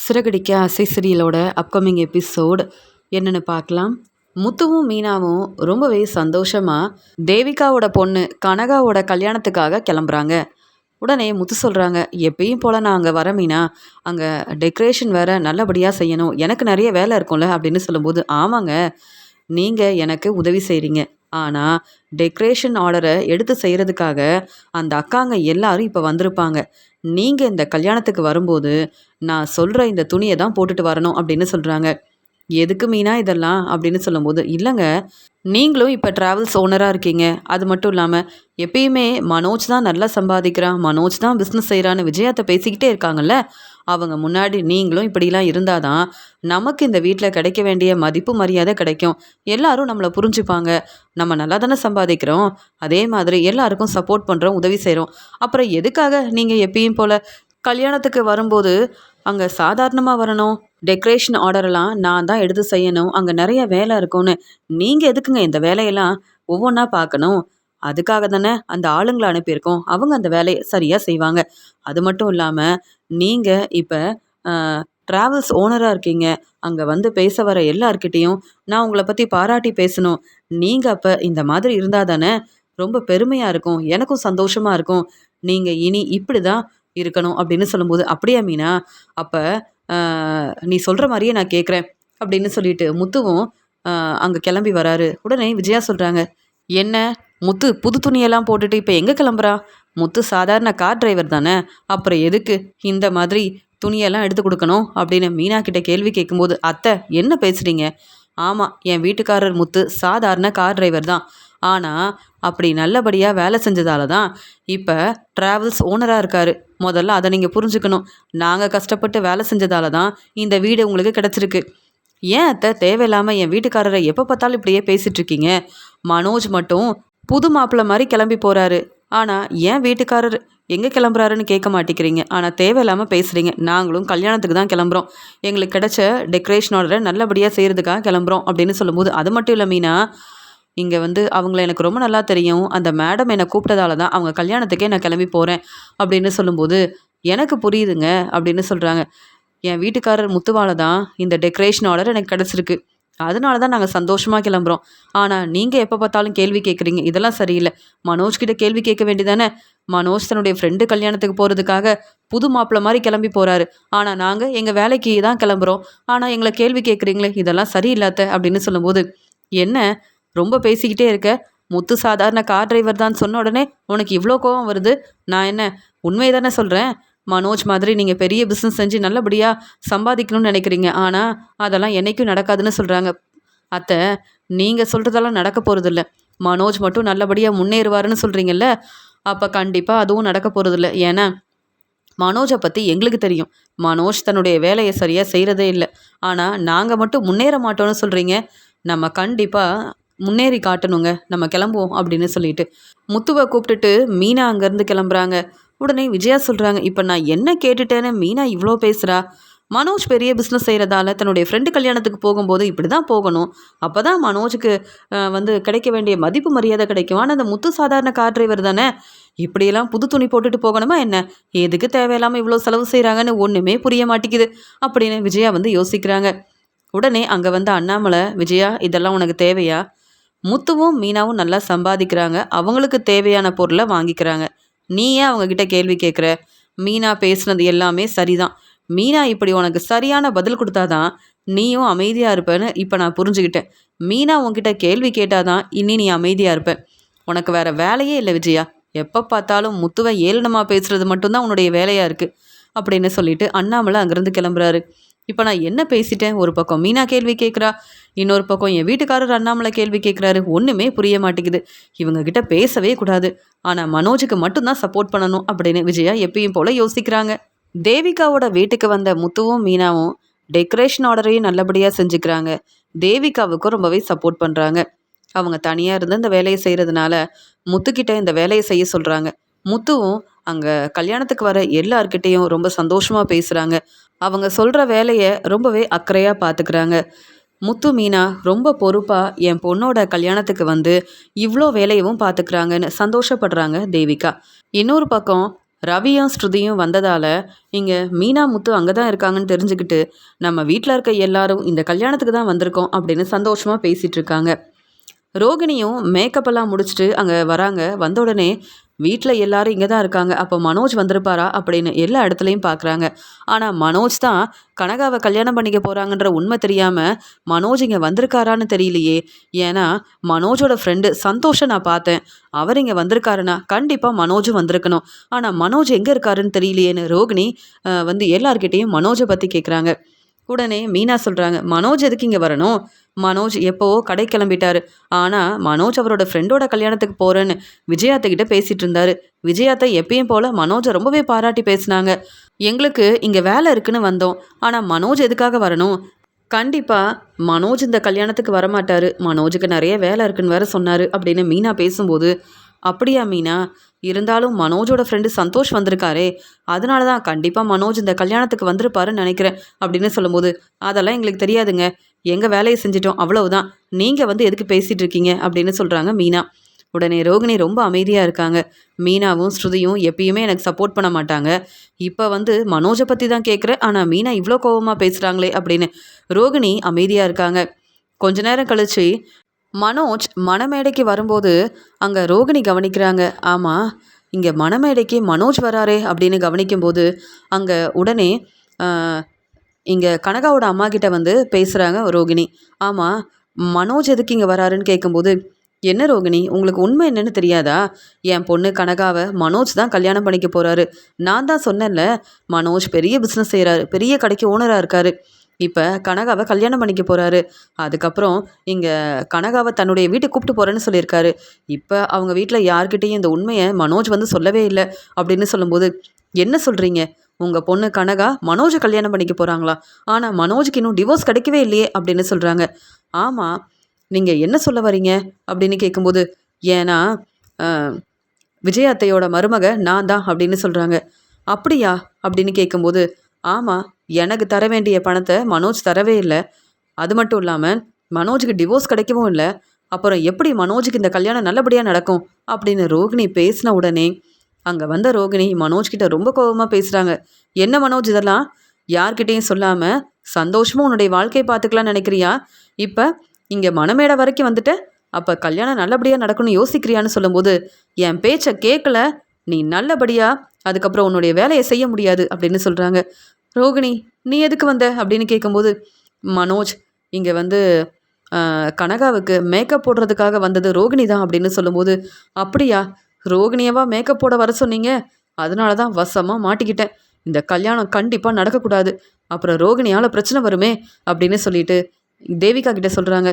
சிறகடிக்க ஆசை சீரியலோட upcoming episode என்னன்னு பார்க்கலாம். முத்துவும் மீனாவும் ரொம்பவே சந்தோஷமா தேவிகாவோட பொண்ணு கனகாவோட கல்யாணத்துக்காக கிளம்புறாங்க. உடனே முத்து சொல்கிறாங்க, எப்பயும் போல் நான் அங்கே வர மீனா, அங்கே டெக்கரேஷன் வேறு நல்லபடியாக செய்யணும், எனக்கு நிறைய வேலை இருக்கும்ல அப்படின்னு சொல்லும்போது, ஆமாங்க நீங்கள் எனக்கு உதவி செய்கிறீங்க, ஆனால் டெக்கரேஷன் ஆர்டரை எடுத்து செய்கிறதுக்காக அந்த அக்காங்க எல்லாரும் இப்போ வந்திருப்பாங்க. நீங்கள் இந்த கல்யாணத்துக்கு வரும்போது நான் சொல்கிற இந்த துணியை தான் போட்டுட்டு வரணும் அப்படின்னு சொல்கிறாங்க. எதுக்கு மீனா இதெல்லாம் அப்படின்னு சொல்லும்போது, இல்லைங்க நீங்களும் இப்போ ட்ராவல்ஸ் ஓனராக இருக்கீங்க, அது மட்டும் இல்லாமல் எப்பயுமே மனோஜ் தான் நல்லா சம்பாதிக்கிறான், மனோஜ் தான் பிஸ்னஸ் செய்கிறான்னு விஜயாத்தை பேசிக்கிட்டே இருக்காங்கல்ல, அவங்க முன்னாடி நீங்களும் இப்படிலாம் இருந்தால் தான் நமக்கு இந்த வீட்டில் கிடைக்க வேண்டிய மதிப்பு மரியாதை கிடைக்கும், எல்லாரும் நம்மளை புரிஞ்சுப்பாங்க, நம்ம நல்லா தானே சம்பாதிக்கிறோம், அதே மாதிரி எல்லாருக்கும் சப்போர்ட் பண்ணுறோம், உதவி செய்கிறோம், அப்புறம் எதுக்காக நீங்கள் எப்பயும் போல் கல்யாணத்துக்கு வரும்போது அங்கே சாதாரணமாக வரணும், டெக்கரேஷன் ஆர்டரெல்லாம் நான் தான் எடுத்து செய்யணும், அங்கே நிறைய வேலை இருக்கும்னு நீங்கள் எதுக்குங்க இந்த வேலையெல்லாம் ஒவ்வொன்றா பார்க்கணும், அதுக்காக தானே அந்த ஆளுங்களை அனுப்பியிருக்கோம், அவங்க அந்த வேலையை சரியாக செய்வாங்க. அது மட்டும் இல்லாமல் நீங்கள் இப்போ ட்ராவல்ஸ் ஓனராக இருக்கீங்க, அங்கே வந்து பேச வர எல்லார்கிட்டேயும் நான் உங்களை பற்றி பாராட்டி பேசணும், நீங்கள் அப்போ இந்த மாதிரி இருந்தால் தானே ரொம்ப பெருமையாக இருக்கும், எனக்கும் சந்தோஷமாக இருக்கும், நீங்கள் இனி இப்படி தான் இருக்கணும் அப்படின்னு சொல்லும்போது, அப்படியா மீனா, அப்போ நீ சொல்கிற மாதிரியே நான் கேட்குறேன் அப்படின்னு சொல்லிட்டு முத்துவும் அங்கே கிளம்பி வராரு. உடனே விஜயா சொல்கிறாங்க, என்ன முத்து புது துணியெல்லாம் போட்டுட்டு இப்போ எங்கே கிளம்புறா, முத்து சாதாரண கார் டிரைவர் தானே, அப்புறம் எதுக்கு இந்த மாதிரி துணியெல்லாம் எடுத்து கொடுக்கணும் அப்படின்னு மீனா கிட்ட கேள்வி கேட்கும்போது, அத்தை என்ன பேசுகிறீங்க, ஆமாம் என் வீட்டுக்காரர் முத்து சாதாரண கார் டிரைவர் தான், ஆனால் அப்படி நல்லபடியாக வேலை செஞ்சதால தான் இப்போ ட்ராவல்ஸ் ஓனராக இருக்கார், முதல்ல அதை நீங்கள் புரிஞ்சுக்கணும், நாங்கள் கஷ்டப்பட்டு வேலை செஞ்சதால தான் இந்த வீடு உங்களுக்கு கிடச்சிருக்கு, ஏன் அத்தை தேவையில்லாமல் என் வீட்டுக்காரரை எப்போ பார்த்தாலும் இப்படியே பேசிகிட்ருக்கீங்க, மனோஜ் மட்டும் புது மாப்பிள்ளை மாதிரி கிளம்பி போகிறாரு, ஆனால் ஏன் வீட்டுக்காரர் எங்கே கிளம்புறாருன்னு கேட்க மாட்டேங்கிறீங்க, ஆனால் தேவையில்லாமல் பேசுகிறீங்க, நாங்களும் கல்யாணத்துக்கு தான் கிளம்புறோம், எங்களுக்கு கிடைச்ச டெக்கரேஷன் ஆர்டரை நல்லபடியாக செய்கிறதுக்காக கிளம்புறோம் அப்படின்னு சொல்லும்போது, அது மட்டும் இல்லை மீனா, இங்கே வந்து அவங்கள எனக்கு ரொம்ப நல்லா தெரியும், அந்த மேடம் என்னை கூப்பிட்டதால தான் அவங்க கல்யாணத்துக்கே நான் கிளம்பி போகிறேன் அப்படின்னு சொல்லும்போது, எனக்கு புரியுதுங்க அப்படின்னு சொல்கிறாங்க, என் வீட்டுக்காரர் முத்துவால தான் இந்த டெக்கரேஷன் ஆர்டர் எனக்கு கிடச்சிருக்கு, அதனால தான் நாங்கள் சந்தோஷமாக கிளம்புறோம், ஆனால் நீங்கள் எப்போ பார்த்தாலும் கேள்வி கேட்குறீங்க, இதெல்லாம் சரியில்லை, மனோஜ்கிட்ட கேள்வி கேட்க வேண்டியதானே, மனோஜ் தன்னுடைய ஃப்ரெண்டு கல்யாணத்துக்கு போகிறதுக்காக புது மாப்பிள்ளை மாதிரி கிளம்பி போகிறாரு, ஆனால் நாங்கள் எங்கள் வேலைக்கு தான் கிளம்புறோம், ஆனால் எங்களை கேள்வி கேட்குறீங்களே, இதெல்லாம் சரியில்லாத அப்படின்னு சொல்லும்போது, என்ன ரொம்ப பேசிக்கிட்டே இருக்க, முத்து சாதாரண கார் டிரைவர் தான் சொன்ன உடனே உனக்கு இவ்வளோ கோவம் வருது, நான் என்ன உண்மையை தானே சொல்கிறேன், மனோஜ் மாதிரி நீங்கள் பெரிய பிஸ்னஸ் செஞ்சு நல்லபடியாக சம்பாதிக்கணும்னு நினைக்கிறீங்க, ஆனால் அதெல்லாம் என்றைக்கும் நடக்காதுன்னு சொல்கிறாங்க, அத்தை நீங்கள் சொல்கிறதெல்லாம் நடக்க போகிறதில்ல, மனோஜ் மட்டும் நல்லபடியாக முன்னேறுவாருன்னு சொல்கிறீங்கல்ல, அப்போ கண்டிப்பாக அதுவும் நடக்க போகிறதில்ல, ஏன்னா மனோஜை பற்றி எங்களுக்கு தெரியும், மனோஜ் தன்னுடைய வேலையை சரியாக செய்கிறதே இல்லை, ஆனால் நாங்கள் மட்டும் முன்னேற மாட்டோம்னு சொல்கிறீங்க, நம்ம கண்டிப்பாக முன்னேறி காட்டணுங்க, நம்ம கிளம்புவோம் அப்படின்னு சொல்லிட்டு முத்துவை கூப்பிட்டுட்டு மீனா அங்கேருந்து கிளம்புறாங்க. உடனே விஜயா சொல்கிறாங்க, இப்போ நான் என்ன கேட்டுட்டேன்னு மீனா இவ்வளோ பேசுகிறா, மனோஜ் பெரிய பிஸ்னஸ் செய்கிறதால தன்னுடைய ஃப்ரெண்டு கல்யாணத்துக்கு போகும்போது இப்படி தான் போகணும், அப்போ தான் மனோஜுக்கு வந்து கிடைக்க வேண்டிய மதிப்பு மரியாதை கிடைக்கும், ஆனால் அந்த முத்து சாதாரண கார் டிரைவர் தானே, இப்படியெல்லாம் புது துணி போட்டுட்டு போகணுமா என்ன, எதுக்கு தேவையில்லாமல் இவ்வளோ செலவு செய்கிறாங்கன்னு ஒன்றுமே புரிய மாட்டேங்குது அப்படின்னு விஜயா வந்து யோசிக்கிறாங்க. உடனே அங்கே வந்து அண்ணாமலை, விஜயா இதெல்லாம் உனக்கு தேவையா, முத்துவும் மீனாவும் நல்லா சம்பாதிக்கிறாங்க, அவங்களுக்கு தேவையான பொருளை வாங்கிக்கிறாங்க, நீ ஏன் அவங்கக்கிட்ட கேள்வி கேட்குற, மீனா பேசுனது எல்லாமே சரிதான், மீனா இப்படி உனக்கு சரியான பதில் கொடுத்தாதான் நீயும் அமைதியாக இருப்பேன்னு இப்போ நான் புரிஞ்சுக்கிட்டேன், மீனா உன்கிட்ட கேள்வி கேட்டாதான் இனி நீ அமைதியாக இருப்ப, உனக்கு வேறு வேலையே இல்லை விஜயா, எப்போ பார்த்தாலும் முத்துவை ஏளனமாக பேசுகிறது மட்டும்தான் உன்னுடைய வேலையாக இருக்குது அப்படின்னு சொல்லிட்டு அண்ணாமலை அங்கேருந்து கிளம்புறாரு. இப்போ நான் என்ன பேசிட்டேன், ஒரு பக்கம் மீனா கேள்வி கேட்குறா, இன்னொரு பக்கம் என் வீட்டுக்காரர் அண்ணாமலை கேள்வி கேட்குறாரு, ஒன்றுமே புரிய மாட்டேங்குது, இவங்ககிட்ட பேசவே கூடாது, ஆனால் மனோஜுக்கு மட்டும்தான் சப்போர்ட் பண்ணணும் அப்படின்னு விஜயா எப்பயும் போல் யோசிக்கிறாங்க. தேவிகாவோட வீட்டுக்கு வந்த முத்துவும் மீனாவும் டெக்கரேஷன் ஆர்டரையும் நல்லபடியாக செஞ்சுக்கிறாங்க, தேவிகாவுக்கும் ரொம்பவே சப்போர்ட் பண்ணுறாங்க, அவங்க தனியாக இருந்து இந்த வேலையை செய்கிறதுனால முத்துக்கிட்ட இந்த வேலையை செய்ய சொல்கிறாங்க, முத்துவும் அங்கே கல்யாணத்துக்கு வர எல்லார்கிட்டேயும் ரொம்ப சந்தோஷமாக பேசுகிறாங்க, அவங்க சொல்கிற வேலையை ரொம்பவே அக்கறையாக பார்த்துக்கிறாங்க. முத்து மீனா ரொம்ப பொறுப்பாக என் பொண்ணோட கல்யாணத்துக்கு வந்து இவ்வளோ வேலையவும் பார்த்துக்கிறாங்கன்னு சந்தோஷப்படுறாங்க தேவிகா. இன்னொரு பக்கம் ரவியும் ஸ்ருதியும் வந்ததால் இங்கே மீனா முத்து அங்கே தான் இருக்காங்கன்னு தெரிஞ்சுக்கிட்டு நம்ம வீட்டில் இருக்க எல்லாரும் இந்த கல்யாணத்துக்கு தான் வந்திருக்கோம் அப்படின்னு சந்தோஷமாக பேசிகிட்டு இருக்காங்க. ரோகிணியும் மேக்கப் எல்லாம் முடிச்சுட்டு அங்கே வராங்க. வந்த உடனே வீட்டில் எல்லாரும் இங்கே தான் இருக்காங்க, அப்போ மனோஜ் வந்திருப்பாரா அப்படின்னு எல்லா இடத்துலையும் பார்க்குறாங்க. ஆனால் மனோஜ் தான் கனகாவை கல்யாணம் பண்ணிக்க போகிறாங்கன்ற உண்மை தெரியாமல் மனோஜ் இங்கே வந்திருக்காரான்னு தெரியலையே. ஏன்னா மனோஜோட ஃப்ரெண்டு சந்தோஷை நான் பார்த்தேன், அவர் இங்கே வந்திருக்காருன்னா கண்டிப்பாக மனோஜும் வந்திருக்கணும். ஆனால் மனோஜ் எங்கே இருக்காருன்னு தெரியலையேன்னு ரோகிணி எல்லார்கிட்டேயும் மனோஜை பற்றி கேட்குறாங்க. உடனே மீனா சொல்கிறாங்க, மனோஜ் எதுக்கு இங்கே வரணும்? மனோஜ் எப்போவோ கடை கிளம்பிட்டாரு. ஆனால் மனோஜ் அவரோட ஃப்ரெண்டோட கல்யாணத்துக்கு போகிறேன்னு விஜயாத்தைக்கிட்ட பேசிகிட்டு இருந்தாரு. விஜயாத்தை எப்பயும் போல் மனோஜை ரொம்பவே பாராட்டி பேசினாங்க. எங்களுக்கு இங்கே வேலை இருக்குன்னு வந்தோம், ஆனால் மனோஜ் எதுக்காக வரணும்? கண்டிப்பாக மனோஜ் இந்த கல்யாணத்துக்கு வரமாட்டார், மனோஜுக்கு நிறைய வேலை இருக்குன்னு வேற சொன்னார் அப்படின்னு மீனா பேசும்போது, அப்படியா மீனா? இருந்தாலும் மனோஜோட ஃப்ரெண்டு சந்தோஷ் வந்திருக்காரே, அதனால தான் கண்டிப்பாக மனோஜ் இந்த கல்யாணத்துக்கு வந்திருப்பாருன்னு நினைக்கிறேன் அப்படின்னு சொல்லும்போது, அதெல்லாம் எங்களுக்கு தெரியாதுங்க, எங்கள் வேலையை செஞ்சிட்டோம் அவ்வளவுதான், நீங்கள் வந்து எதுக்கு பேசிகிட்டு இருக்கீங்க அப்படின்னு சொல்கிறாங்க மீனா. உடனே ரோகிணி ரொம்ப அமைதியாக இருக்காங்க. மீனாவும் ஸ்ருதியும் எப்பயுமே எனக்கு சப்போர்ட் பண்ண மாட்டாங்க, இப்போ வந்து மனோஜை பற்றி தான் கேட்குறேன், ஆனால் மீனா இவ்வளோ கோபமாக பேசுகிறாங்களே அப்படின்னு ரோகிணி அமைதியாக இருக்காங்க. கொஞ்ச நேரம் கழிச்சு மனோஜ் மணமேடைக்கு வரும்போது அங்கே ரோகிணி கவனிக்கிறாங்க. ஆமாம், இங்கே மணமேடைக்கு மனோஜ் வராரே அப்படின்னு கவனிக்கும்போது அங்கே உடனே இங்கே கனகாவோட அம்மா கிட்ட வந்து பேசுகிறாங்க ரோகிணி. ஆமாம், மனோஜ் எதுக்கு இங்கே வராருன்னு கேட்கும்போது, என்ன ரோகிணி, உங்களுக்கு உண்மை என்னன்னு தெரியாதா? என் பொண்ணு கனகாவை மனோஜ் தான் கல்யாணம் பண்ணிக்க போகிறாரு. நான் தான் சொன்னேன்ல, மனோஜ் பெரிய பிஸ்னஸ் செய்கிறாரு, பெரிய கடைக்கு ஓனராக இருக்கார். இப்போ கனகாவை கல்யாணம் பண்ணிக்க போகிறாரு. அதுக்கப்புறம் இங்கே கனகாவை தன்னுடைய வீட்டுக்கு கூப்பிட்டு போகிறேன்னு சொல்லியிருக்காரு. இப்போ அவங்க வீட்டில் யார்கிட்டையும் இந்த உண்மையை மனோஜ் வந்து சொல்லவே இல்லை அப்படின்னு சொல்லும்போது, என்ன சொல்கிறீங்க? உங்கள் பொண்ணு கனகா மனோஜை கல்யாணம் பண்ணிக்க போகிறாங்களா? ஆனால் மனோஜுக்கு இன்னும் டிவோர்ஸ் கிடைக்கவே இல்லையே அப்படின்னு சொல்கிறாங்க. ஆமாம், நீங்கள் என்ன சொல்ல வரீங்க அப்படின்னு கேட்கும்போது, ஏன்னா விஜயாத்தையோட மருமக நான் தான் அப்படின்னு சொல்கிறாங்க. அப்படியா அப்படின்னு கேட்கும்போது, ஆமாம், எனக்கு தர வேண்டிய பணத்தை மனோஜ் தரவே இல்லை, அது மட்டும் இல்லாமல் மனோஜுக்கு டிவோர்ஸ் கிடைக்கவும் இல்லை, அப்புறம் எப்படி மனோஜுக்கு இந்த கல்யாணம் நல்லபடியாக நடக்கும் அப்படின்னு ரோகிணி பேசின உடனே அங்கே வந்த ரோகிணி மனோஜ்கிட்ட ரொம்ப கோபமாக பேசுகிறாங்க. என்ன மனோஜ், இதெல்லாம் யார்கிட்டையும் சொல்லாமல் சந்தோஷமாக உன்னுடைய வாழ்க்கையை பார்த்துக்கலான்னு நினைக்கிறியா? இப்போ இங்கே மணமேடை வரைக்கும் வந்துட்டு அப்போ கல்யாணம் நல்லபடியாக நடக்கணும்னு யோசிக்கிறியான்னு சொல்லும்போது, என் பேச்சை கேட்கல, நீ நல்லபடியாக அதுக்கப்புறம் உன்னுடைய வேலையை செய்ய முடியாது அப்படின்னு சொல்கிறாங்க. ரோகிணி, நீ எதுக்கு வந்த அப்படின்னு கேட்கும்போது, மனோஜ் இங்கே வந்து கனகாவுக்கு மேக்கப் போடுறதுக்காக வந்தது ரோகிணி தான் அப்படின்னு சொல்லும்போது, அப்படியா, ரோகிணியவா மேக்கப் போட வர சொன்னீங்க? அதனால தான் வசமாக மாட்டிக்கிட்டேன், இந்த கல்யாணம் கண்டிப்பாக நடக்கக்கூடாது, அப்புறம் ரோகிணியால் பிரச்சனை வருமே அப்படின்னு சொல்லிட்டு தேவிகா கிட்ட சொல்கிறாங்க.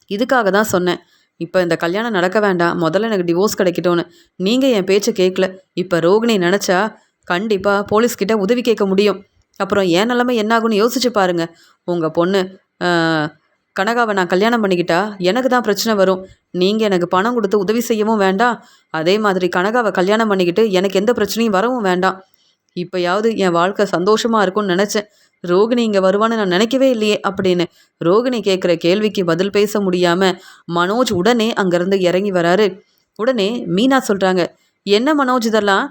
இதுக்காக தான் சொன்னேன், இப்போ இந்த கல்யாணம் நடக்க வேண்டாம், முதல்ல எனக்கு டிவோர்ஸ் கிடைக்கட்டும்னு. நீங்கள் என் பேச்சை கேட்கல, இப்போ ரோகிணி நினச்சா கண்டிப்பாக போலீஸ்கிட்ட உதவி கேட்க முடியும், அப்புறம் என் நிலைமை என்னாகும்னு யோசிச்சு பாருங்கள். உங்கள் பொண்ணு கனகாவை நான் கல்யாணம் பண்ணிக்கிட்டா எனக்கு தான் பிரச்சனை வரும், நீங்கள் எனக்கு பணம் கொடுத்து உதவி செய்யவும் வேண்டாம், அதே மாதிரி கனகாவை கல்யாணம் பண்ணிக்கிட்டு எனக்கு எந்த பிரச்சனையும் வரவும் வேண்டாம். இப்போயாவது என் வாழ்க்கை சந்தோஷமாக இருக்கும்னு நினச்சேன், ரோகிணி இங்கே வருவான்னு நான் நினைக்கவே இல்லையே அப்படின்னு ரோகிணி கேட்குற கேள்விக்கு பதில் பேச முடியாமல் மனோஜ் உடனே அங்கேருந்து இறங்கி வராரு. உடனே மீனா சொல்கிறாங்க, என்ன மனோஜ் இதெல்லாம்?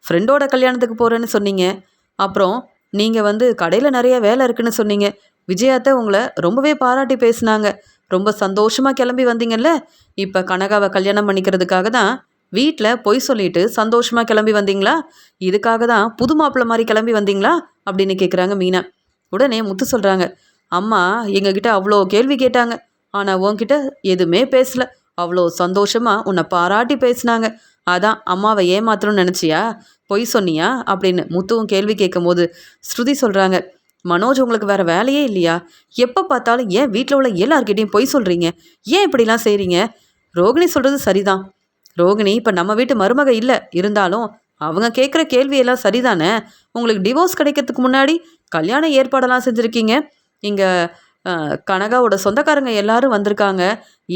ஃப்ரெண்டோட கல்யாணத்துக்கு போகிறேன்னு சொன்னீங்க, அப்புறம் நீங்கள் வந்து கடையில் நிறைய வேலை இருக்குன்னு சொன்னீங்க, விஜயாத்தை உங்களை ரொம்பவே பாராட்டி பேசினாங்க, ரொம்ப சந்தோஷமாக கிளம்பி வந்தீங்கல்ல, இப்போ கனகாவை கல்யாணம் பண்ணிக்கிறதுக்காக தான் வீட்டில் பொய் சொல்லிட்டு சந்தோஷமாக கிளம்பி வந்தீங்களா? இதுக்காக தான் புது மாப்பிள்ளை மாதிரி கிளம்பி வந்தீங்களா அப்படின்னு கேட்குறாங்க மீனா. உடனே முத்து சொல்கிறாங்க, அம்மா எங்ககிட்ட அவ்வளோ கேள்வி கேட்டாங்க, ஆனால் உன்கிட்ட எதுவுமே பேசலை, அவ்வளோ சந்தோஷமாக உன்னை பாராட்டி பேசினாங்க, அதான் அம்மாவை ஏமாத்தணும்னு நினச்சியா, பொய் சொன்னியா அப்படின்னு முத்துவும் கேள்வி கேட்கும் போது ஸ்ருதி சொல்கிறாங்க, மனோஜ் உங்களுக்கு வேறு வேலையே இல்லையா? எப்போ பார்த்தாலும் ஏன் வீட்டில் உள்ள எல்லார்கிட்டையும் பொய் சொல்கிறீங்க? ஏன் இப்படிலாம் செய்கிறீங்க? ரோகிணி சொல்கிறது சரிதான், ரோகிணி இப்போ நம்ம வீட்டு மருமக இல்லை, இருந்தாலும் அவங்க கேட்குற கேள்வியெல்லாம் சரிதானே? உங்களுக்கு டிவோர்ஸ் கிடைக்கிறதுக்கு முன்னாடி கல்யாண ஏற்பாடெல்லாம் செஞ்சுருக்கீங்க, இங்கே கனகாவோட சொந்தக்காரங்க எல்லாரும் வந்திருக்காங்க,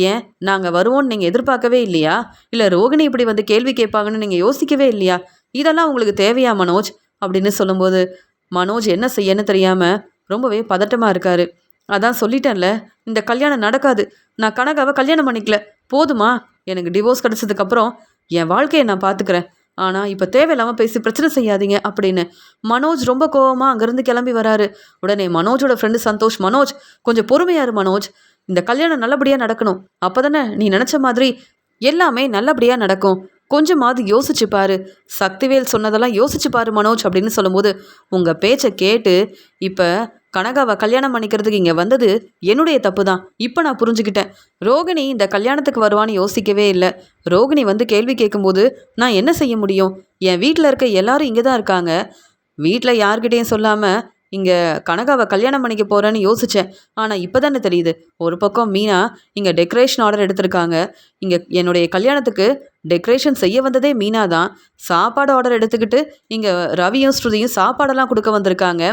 ஏன் நாங்கள் வருவோன்னு நீங்கள் எதிர்பார்க்கவே இல்லையா? இல்லை ரோகிணி இப்படி வந்து கேள்வி கேட்பாங்கன்னு நீங்கள் யோசிக்கவே இல்லையா? இதெல்லாம் உங்களுக்கு தேவையா மனோஜ் அப்படின்னு சொல்லும்போது மனோஜ் என்ன செய்யன்னு தெரியாமல் ரொம்பவே பதட்டமாக இருக்கார். அதான் சொல்லிட்டேன்ல, இந்த கல்யாணம் நடக்காது, நான் கனகாவை கல்யாணம் பண்ணிக்கல, போதுமா, எனக்கு டிவோர்ஸ் கிடச்சதுக்கப்புறம் என் வாழ்க்கையை நான் பார்த்துக்கிறேன், ஆனால் இப்போ தேவையில்லாமல் பேசி பிரச்சனை செய்யாதீங்க அப்படின்னு மனோஜ் ரொம்ப கோவமாக அங்கேருந்து கிளம்பி வராரு. உடனே மனோஜோட ஃப்ரெண்டு சந்தோஷ், மனோஜ் கொஞ்சம் பொறுமையாரு மனோஜ், இந்த கல்யாணம் நல்லபடியாக நடக்கணும், அப்போ தானே நீ நினச்ச மாதிரி எல்லாமே நல்லபடியாக நடக்கும், கொஞ்சமாவது யோசிச்சு பாரு, சக்திவேல் சொன்னதெல்லாம் யோசிச்சு பாரு மனோஜ் அப்படின்னு சொல்லும்போது, உங்கள் பேச்சை கேட்டு இப்போ கனகாவை கல்யாணம் பண்ணிக்கிறதுக்கு இங்கே வந்தது என்னுடைய தப்பு தான், இப்போ நான் புரிஞ்சுக்கிட்டேன். ரோகிணி இந்த கல்யாணத்துக்கு வருவான்னு யோசிக்கவே இல்லை. ரோகிணி வந்து கேள்வி கேட்கும்போது நான் என்ன செய்ய முடியும்? என் வீட்டில் இருக்க எல்லாரும் இங்கே தான் இருக்காங்க. வீட்டில் யார்கிட்டையும் சொல்லாமல் இங்கே கனகாவை கல்யாணம் பண்ணிக்க போகிறேன்னு யோசித்தேன். ஆனால் இப்போ தானே தெரியுது, ஒரு பக்கம் மீனா இங்கே டெக்கரேஷன் ஆர்டர் எடுத்திருக்காங்க. இங்கே என்னுடைய கல்யாணத்துக்கு டெக்கரேஷன் செய்ய வந்ததே மீனா தான். சாப்பாடு ஆர்டர் எடுத்துக்கிட்டு இங்கே ரவியும் ஸ்ருதியும் சாப்பாடெல்லாம் கொடுக்க வந்திருக்காங்க.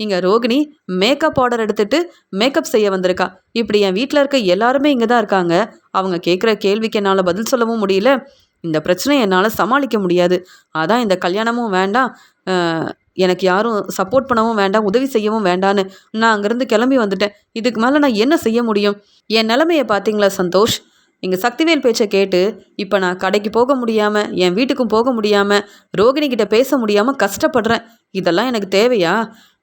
இங்கே ரோகிணி மேக்கப் ஆர்டர் எடுத்துகிட்டு மேக்கப் செய்ய வந்திருக்கா. இப்படி என் வீட்டில் இருக்க எல்லாருமே இங்கே தான் இருக்காங்க. அவங்க கேட்குற கேள்விக்கு என்னால் பதில் சொல்லவும் முடியல. இந்த பிரச்சனையை என்னால் சமாளிக்க முடியாது. அதான் இந்த கல்யாணமும் வேண்டாம், எனக்கு யாரும் சப்போர்ட் பண்ணவும் வேண்டாம், உதவி செய்யவும் வேண்டான்னு நான் அங்கேருந்து கிளம்பி வந்துட்டேன். இதுக்கு மேலே நான் என்ன செய்ய முடியும்? என் நிலைமையை பார்த்தீங்களா சந்தோஷ்? இங்கே சக்திவேல் பேச்சை கேட்டு இப்போ நான் கடைக்கு போக முடியாமல், என் வீட்டுக்கும் போக முடியாமல், ரோகிணிக்கிட்ட பேச முடியாமல் கஷ்டப்படுறேன். இதெல்லாம் எனக்கு தேவையா?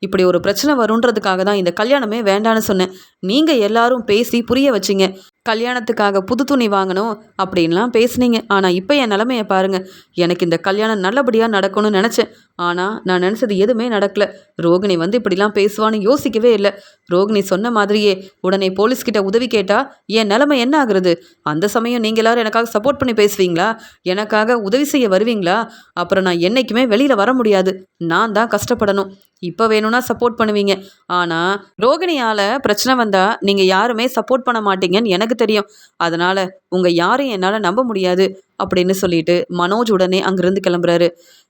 இப்படி ஒரு பிரச்சனை வருன்றதுக்காக தான் இந்த கல்யாணமே வேண்டான்னு சொன்னேன். நீங்கள் எல்லாரும் பேசி புரிய வச்சிங்க. கல்யாணத்துக்காக புது துணி வாங்கணும் அப்படின்லாம் பேசுனீங்க. ஆனால் இப்போ என் நிலமையை பாருங்கள். எனக்கு இந்த கல்யாணம் நல்லபடியாக நடக்கணும்னு நினச்சேன். ஆனால் நான் நினச்சது எதுவுமே நடக்கலை. ரோகிணி வந்து இப்படிலாம் பேசுவான்னு யோசிக்கவே இல்லை. ரோகிணி சொன்ன மாதிரியே உடனே போலீஸ்கிட்ட உதவி கேட்டால் என் நிலைமை என்ன ஆகுறது? அந்த சமயம் நீங்கள் எல்லோரும் எனக்காக சப்போர்ட் பண்ணி பேசுவீங்களா? எனக்காக உதவி செய்ய வருவீங்களா? அப்புறம் நான் என்றைக்குமே வெளியில் வர முடியாது. நான் தான் கஷ்டப்படணும். இப்போ வேணும்னா சப்போர்ட் பண்ணுவீங்க. ஆனால் ரோகிணியால் பிரச்சனை வந்தால் நீங்கள் யாருமே சப்போர்ட் பண்ண மாட்டீங்கன்னு எனக்கு தெரியும். அதனால் உங்கள் யாரையும் என்னால் நம்ப முடியாது அப்படின்னு சொல்லிட்டு மனோஜ் உடனே அங்கேருந்து கிளம்புறாரு.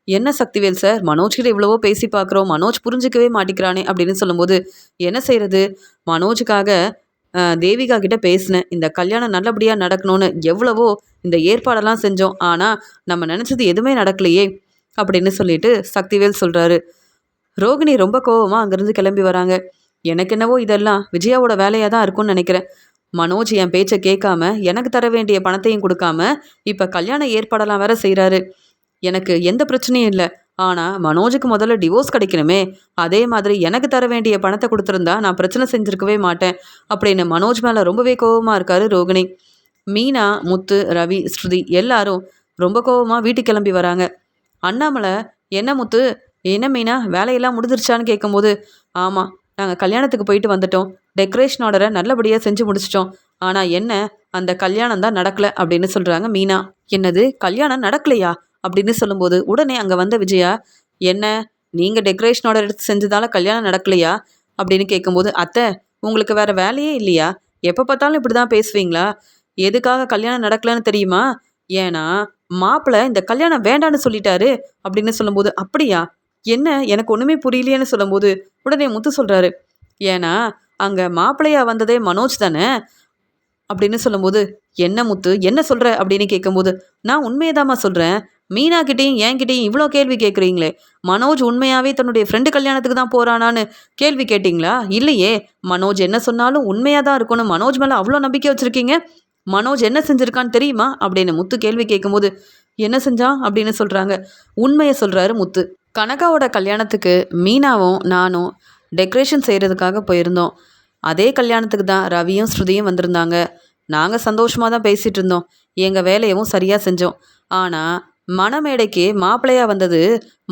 என்ன சக்திவேல் சார், மனோஜ்கிட்ட இவ்வளவோ பேசி பார்க்குறோம், மனோஜ் புரிஞ்சிக்கவே மாட்டிக்கிறானே அப்படின்னு சொல்லும்போது, என்ன செய்கிறது, மனோஜுக்காக தேவிகா கிட்ட பேசினேன். இந்த கல்யாணம் நல்லபடியாக நடக்கணும்னு எவ்வளவோ இந்த ஏற்பாடெல்லாம் செஞ்சோம். ஆனால் நம்ம நினச்சது எதுவுமே நடக்கலையே அப்படின்னு சொல்லிட்டு சக்திவேல் சொல்கிறாரு. ரோகிணி ரொம்ப கோவமாக அங்கேருந்து கிளம்பி வராங்க. எனக்கு என்னவோ இதெல்லாம் விஜயாவோட வேலையாக தான் இருக்கும்னு நினைக்கிறேன். மனோஜ் என் பேச்சை கேட்காம எனக்கு தர வேண்டிய பணத்தையும் கொடுக்காம இப்போ கல்யாண ஏற்பாடெல்லாம் வேற செய்கிறாரு. எனக்கு எந்த பிரச்சனையும் இல்லை. ஆனால் மனோஜுக்கு முதல்ல டிவோர்ஸ் கிடைக்கணுமே, அதே மாதிரி எனக்கு தர வேண்டிய பணத்தை கொடுத்துருந்தா நான் பிரச்சனை செஞ்சுருக்கவே மாட்டேன் அப்படின்னு மனோஜ் மேலே ரொம்பவே கோவமாக இருக்காரு ரோகிணி. மீனா, முத்து, ரவி, ஸ்ருதி எல்லாரும் ரொம்ப கோவமாக வீட்டுக்கு கிளம்பி வராங்க. அண்ணாமலை, என்ன முத்து, என்ன மீனா, வேலையெல்லாம் முடிஞ்சிருச்சான்னு கேட்கும்போது, ஆமாம், நாங்கள் கல்யாணத்துக்கு போயிட்டு வந்துட்டோம். டெக்கரேஷன் ஆர்டரை நல்லபடியாக செஞ்சு முடிச்சிட்டோம். ஆனால் என்ன, அந்த கல்யாணம் தான் நடக்கலை அப்படின்னு சொல்கிறாங்க மீனா. என்னது, கல்யாணம் நடக்கலையா அப்படின்னு சொல்லும்போது உடனே அங்கே வந்த விஜயா, என்ன நீங்கள் டெக்கரேஷன் ஆர்டர் எடுத்து செஞ்சதால கல்யாணம் நடக்கலையா அப்படின்னு கேட்கும்போது, அத்தை உங்களுக்கு வேறு வேலையே இல்லையா? எப்போ பார்த்தாலும் இப்படி தான் பேசுவீங்களா? எதுக்காக கல்யாணம் நடக்கலைன்னு தெரியுமா? ஏன்னா மாப்பிள்ளை இந்த கல்யாணம் வேண்டான்னு சொல்லிட்டாரு அப்படின்னு சொல்லும்போது, அப்படியா, என்ன எனக்கு ஒன்றுமே புரியலையேன்னு சொல்லும்போது உடனே முத்து சொல்கிறாரு, ஏன்னா அங்கே மாப்பிள்ளையா வந்ததே மனோஜ் தானே அப்படின்னு சொல்லும்போது, என்ன முத்து என்ன சொல்கிற அப்படின்னு கேட்கும்போது, நான் உண்மையதாம்மா சொல்கிறேன். மீனாக்கிட்டேயும் என்கிட்டையும் இவ்வளோ கேள்வி கேட்குறீங்களே, மனோஜ் உண்மையாகவே தன்னுடைய ஃப்ரெண்டு கல்யாணத்துக்கு தான் போகிறானான்னு கேள்வி கேட்டிங்களா? இல்லையே, மனோஜ் என்ன சொன்னாலும் உண்மையாக தான் இருக்கணும், மனோஜ் மேலே அவ்வளோ நம்பிக்கை வச்சுருக்கீங்க. மனோஜ் என்ன செஞ்சுருக்கான்னு தெரியுமா அப்படின்னு முத்து கேள்வி கேட்கும்போது, என்ன செஞ்சான் அப்படின்னு சொல்கிறாங்க. உண்மையை சொல்கிறாரு முத்து. கனகாவோட கல்யாணத்துக்கு மீனாவும் நானும் டெக்கரேஷன் செய்கிறதுக்காக போயிருந்தோம். அதே கல்யாணத்துக்கு தான் ரவியும் ஸ்ருதியும் வந்திருந்தாங்க. நாங்கள் சந்தோஷமாக தான் பேசிகிட்டு இருந்தோம். எங்கள் வேலையவும் சரியாக செஞ்சோம். ஆனால் மணமேடைக்கு மாப்பிள்ளையாக வந்தது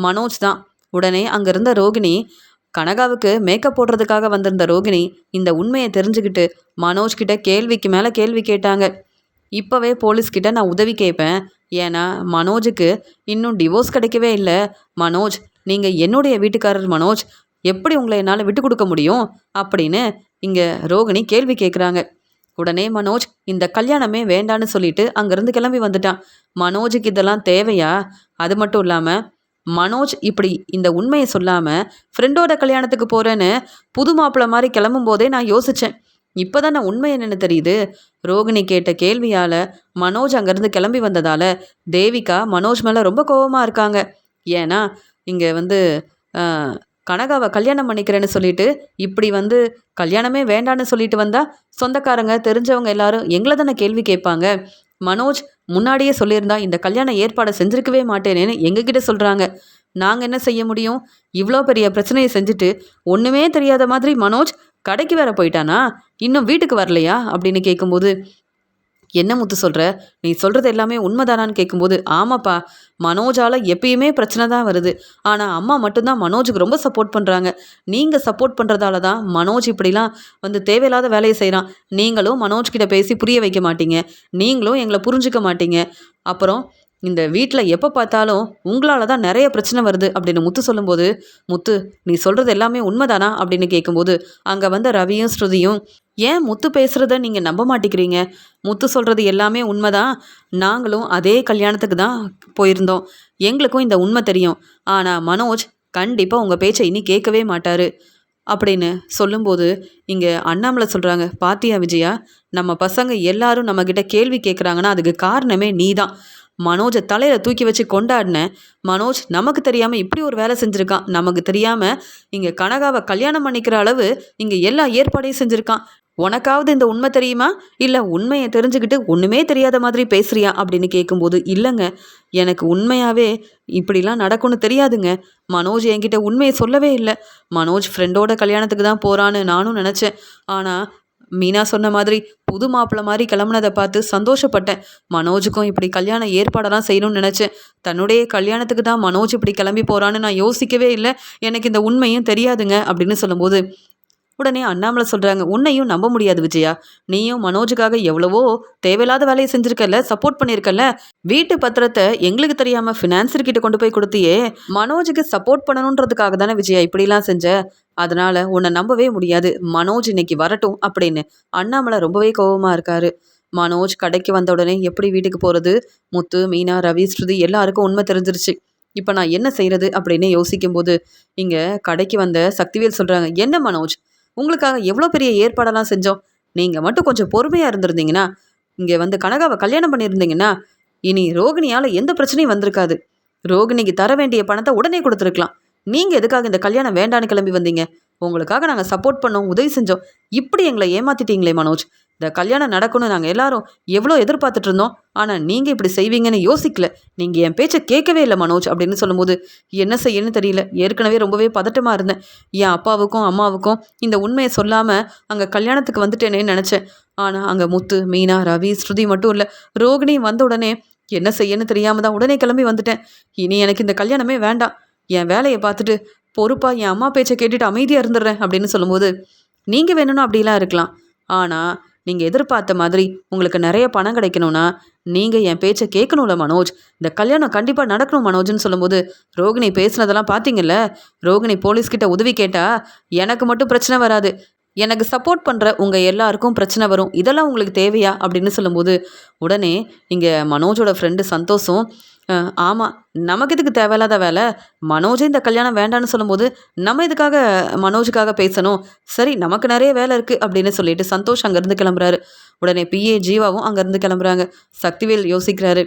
மனோஜ் தான். உடனே அங்கே இருந்த ரோகிணி, கனகாவுக்கு மேக்கப் போடுறதுக்காக வந்திருந்த ரோகிணி இந்த உண்மையை தெரிஞ்சுக்கிட்டு மனோஜ்கிட்ட கேள்விக்கு மேலே கேள்வி கேட்டாங்க. இப்போவே போலீஸ்கிட்ட நான் உதவி கேட்பேன். ஏன்னா மனோஜுக்கு இன்னும் டிவோர்ஸ் கிடைக்கவே இல்லை. மனோஜ், நீங்கள் என்னுடைய வீட்டுக்காரர் மனோஜ், எப்படி உங்களை என்னால் விட்டு கொடுக்க முடியும் அப்படின்னு இங்கே ரோகிணி கேள்வி கேட்குறாங்க. உடனே மனோஜ் இந்த கல்யாணமே வேண்டான்னு சொல்லிட்டு அங்கேருந்து கிளம்பி வந்துட்டான். மனோஜுக்கு இதெல்லாம் தேவையா? அது மட்டும் இல்லாமல் மனோஜ் இப்படி இந்த உண்மையை சொல்லாமல் ஃப்ரெண்டோட கல்யாணத்துக்கு போகிறேன்னு புது மாப்பிள்ளை மாதிரி கிளம்பும் போதே நான் யோசித்தேன். இப்போ தான் நான் உண்மை என்னென்னு தெரியுது. ரோகிணி கேட்ட கேள்வியால் மனோஜ் அங்கேருந்து கிளம்பி வந்ததால் தேவிகா மனோஜ் மேலே ரொம்ப கோபமாக இருக்காங்க. ஏன்னா இங்கே வந்து கனகாவை கல்யாணம் பண்ணிக்கிறேன்னு சொல்லிட்டு இப்படி வந்து கல்யாணமே வேண்டான்னு சொல்லிட்டு வந்தால் சொந்தக்காரங்க தெரிஞ்சவங்க எல்லாரும் எங்களை தானே கேள்வி கேட்பாங்க. மனோஜ் முன்னாடியே சொல்லியிருந்தா இந்த கல்யாண ஏற்பாடை செஞ்சிருக்கவே மாட்டேனேன்னு எங்ககிட்ட சொல்கிறாங்க. நாங்கள் என்ன செய்ய முடியும்? இவ்வளோ பெரிய பிரச்சனையை செஞ்சுட்டு ஒன்றுமே தெரியாத மாதிரி மனோஜ் கடைக்கு வேற போயிட்டானா? இன்னும் வீட்டுக்கு வரலையா அப்படின்னு கேட்கும்போது, என்ன முத்து சொல்கிற? நீ சொல்கிறது எல்லாமே உண்மைதானான்னு கேட்கும்போது, ஆமாப்பா, மனோஜால் எப்பயுமே பிரச்சனை தான் வருது. ஆனால் அம்மா மட்டும்தான் மனோஜுக்கு ரொம்ப சப்போர்ட் பண்ணுறாங்க. நீங்கள் சப்போர்ட் பண்ணுறதால தான் மனோஜ் இப்படிலாம் தேவையில்லாத வேலையை செய்கிறான். நீங்களும் மனோஜ்கிட்ட பேசி புரிய வைக்க மாட்டீங்க. நீங்களும் எங்களை புரிஞ்சுக்க மாட்டீங்க. அப்புறம் இந்த வீட்டில் எப்போ பார்த்தாலும் உங்களால் தான் நிறைய பிரச்சனை வருது அப்படின்னு முத்து சொல்லும்போது, முத்து நீ சொல்கிறது எல்லாமே உண்மைதானா அப்படின்னு கேட்கும்போது, அங்கே வந்த ரவியும் ஸ்ருதியும், ஏன் முத்து பேசுகிறத நீங்கள் நம்ப மாட்டேங்கிறீங்க? முத்து சொல்கிறது எல்லாமே உண்மைதான். நாங்களும் அதே கல்யாணத்துக்கு தான் போயிருந்தோம். எங்களுக்கும் இந்த உண்மை தெரியும். ஆனால் மனோஜ் கண்டிப்பாக உங்கள் பேச்சை இனி கேட்கவே மாட்டார் அப்படின்னு சொல்லும்போது, இங்கே அண்ணாமலை சொல்கிறாங்க, பாத்தியா விஜயா, நம்ம பசங்க எல்லாரும் நம்மக்கிட்ட கேள்வி கேட்குறாங்கன்னா அதுக்கு காரணமே நீ தான். மனோஜை தலையில் தூக்கி வச்சு கொண்டாடின மனோஜ் நமக்கு தெரியாமல் இப்படி ஒரு வேலை செஞ்சுருக்கான். நமக்கு தெரியாமல் இங்கே கனகாவை கல்யாணம் பண்ணிக்கிற அளவு இங்கே எல்லா ஏற்பாடையும் செஞ்சுருக்கான். உனக்காவது இந்த உண்மை தெரியுமா? இல்லை உண்மையை தெரிஞ்சுக்கிட்டு ஒன்றுமே தெரியாத மாதிரி பேசுறியா அப்படின்னு கேட்கும்போது, இல்லைங்க, எனக்கு உண்மையாகவே இப்படிலாம் நடக்கும்னு தெரியாதுங்க. மனோஜ் என்கிட்ட உண்மையை சொல்லவே இல்லை. மனோஜ் ஃப்ரெண்டோட கல்யாணத்துக்கு தான் போகிறான்னு நானும் நினச்சேன். ஆனால் மீனா சொன்ன மாதிரி புது மாப்பிள்ளை மாதிரி கிளம்புனதை பார்த்து சந்தோஷப்பட்டேன். மனோஜுக்கும் இப்படி கல்யாண ஏற்பாடெல்லாம் செய்யணும்னு நினச்சேன். தன்னுடைய கல்யாணத்துக்கு தான் மனோஜ் இப்படி கிளம்பி போகிறான்னு நான் யோசிக்கவே இல்லை. எனக்கு இந்த உண்மையும் தெரியாதுங்க அப்படின்னு சொல்லும்போது, உடனே அண்ணாமலை சொல்கிறாங்க, உன்னையும் நம்ப முடியாது விஜயா. நீயும் மனோஜுக்காக எவ்வளவோ தேவையில்லாத வேலையை செஞ்சுருக்கல, சப்போர்ட் பண்ணியிருக்கல. வீட்டு பத்திரத்தை எங்களுக்கு தெரியாமல் ஃபினான்சர்கிட்ட கொண்டு போய் கொடுத்தியே, மனோஜுக்கு சப்போர்ட் பண்ணணுன்றதுக்காக தானே விஜயா இப்படிலாம் செஞ்ச. அதனால் உன்னை நம்பவே முடியாது. மனோஜ் இன்னைக்கு வரட்டும் அப்படின்னு அண்ணாமலை ரொம்பவே கோபமாக இருக்காரு. மனோஜ் கடைக்கு வந்த உடனே எப்படி வீட்டுக்கு போகிறது? முத்து, மீனா, ரவி, ஸ்ருதி எல்லாருக்கும் உண்மை தெரிஞ்சிருச்சு. இப்போ நான் என்ன செய்கிறது அப்படின்னு யோசிக்கும்போது, இங்கே கடைக்கு வந்த சக்திவேல் சொல்கிறாங்க, என்ன மனோஜ், உங்களுக்காக எவ்வளோ பெரிய ஏற்பாடெல்லாம் செஞ்சோம். நீங்கள் மட்டும் கொஞ்சம் பொறுமையாக இருந்திருந்தீங்கன்னா, இங்கே கனகாவை கல்யாணம் பண்ணியிருந்தீங்கன்னா, இனி ரோகிணியால் எந்த பிரச்சனையும் வந்திருக்காது. ரோகிணிக்கு தர வேண்டிய பணத்தை உடனே கொடுத்துருக்கலாம். நீங்கள் எதுக்காக இந்த கல்யாணம் வேண்டான்னு கிளம்பி வந்தீங்க? உங்களுக்காக நாங்கள் சப்போர்ட் பண்ணோம், உதவி செஞ்சோம். இப்படி எங்களை ஏமாத்திட்டீங்களே மனோஜ். இந்த கல்யாணம் நடக்கணும் நாங்கள் எல்லாரும் எவ்வளோ எதிர்பார்த்துட்டு இருந்தோம். ஆனால் நீங்கள் இப்படி செய்வீங்கன்னு யோசிக்கல. நீங்கள் என் பேச்சை கேட்கவே இல்லை மனோஜ் அப்படின்னு சொல்லும்போது, என்ன செய்யணும்னு தெரியல. ஏற்கனவே ரொம்பவே பதட்டமாக இருந்தேன். என் அப்பாவுக்கும் அம்மாவுக்கும் இந்த உண்மையை சொல்லாமல் அங்கே கல்யாணத்துக்கு வந்துட்டேனேன்னு நினச்சேன். ஆனால் அங்கே முத்து, மீனா, ரவி, ஸ்ருதி மட்டும் இல்லை, ரோகிணி வந்த உடனே என்ன செய்யணும்னு தெரியாமல் தான் உடனே கிளம்பி வந்துட்டேன். இனி எனக்கு இந்த கல்யாணமே வேண்டாம். என் வேலையை பார்த்துட்டு பொறுப்பாக என் அம்மா பேச்சை கேட்டுட்டு அமைதியாக இருந்துடுறேன் அப்படின்னு சொல்லும்போது, நீங்கள் வேணும்னா அப்படிலாம் இருக்கலாம். ஆனால் நீங்கள் எதிர்பார்த்த மாதிரி உங்களுக்கு நிறைய பணம் கிடைக்கணும்னா நீங்கள் என் பேச்சை கேட்கணும்ல மனோஜ். இந்த கல்யாணம் கண்டிப்பாக நடக்கணும் மனோஜ்னு சொல்லும்போது, ரோகிணி பேசுனதெல்லாம் பார்த்தீங்கல்ல, ரோகிணி போலீஸ்கிட்ட உதவி கேட்டால் எனக்கு மட்டும் பிரச்சனை வராது, எனக்கு சப்போர்ட் பண்ணுற உங்கள் எல்லாருக்கும் பிரச்சனை வரும். இதெல்லாம் உங்களுக்கு தேவையா அப்படின்னு சொல்லும்போது, உடனே இங்கே மனோஜோட ஃப்ரெண்டு சந்தோஷம், ஆமாம், நமக்கு இதுக்கு தேவையில்லாத வேலை. மனோஜே இந்த கல்யாணம் வேண்டான்னு சொல்லும்போது நம்ம இதுக்காக மனோஜுக்காக பேசணும். சரி, நமக்கு நிறைய வேலை இருக்குது அப்படின்னு சொல்லிட்டு சந்தோஷ் அங்கேருந்து கிளம்புறாரு. உடனே பிஏ ஜீவாவும் அங்கேருந்து கிளம்புறாங்க. சக்திவேல் யோசிக்கிறாரு,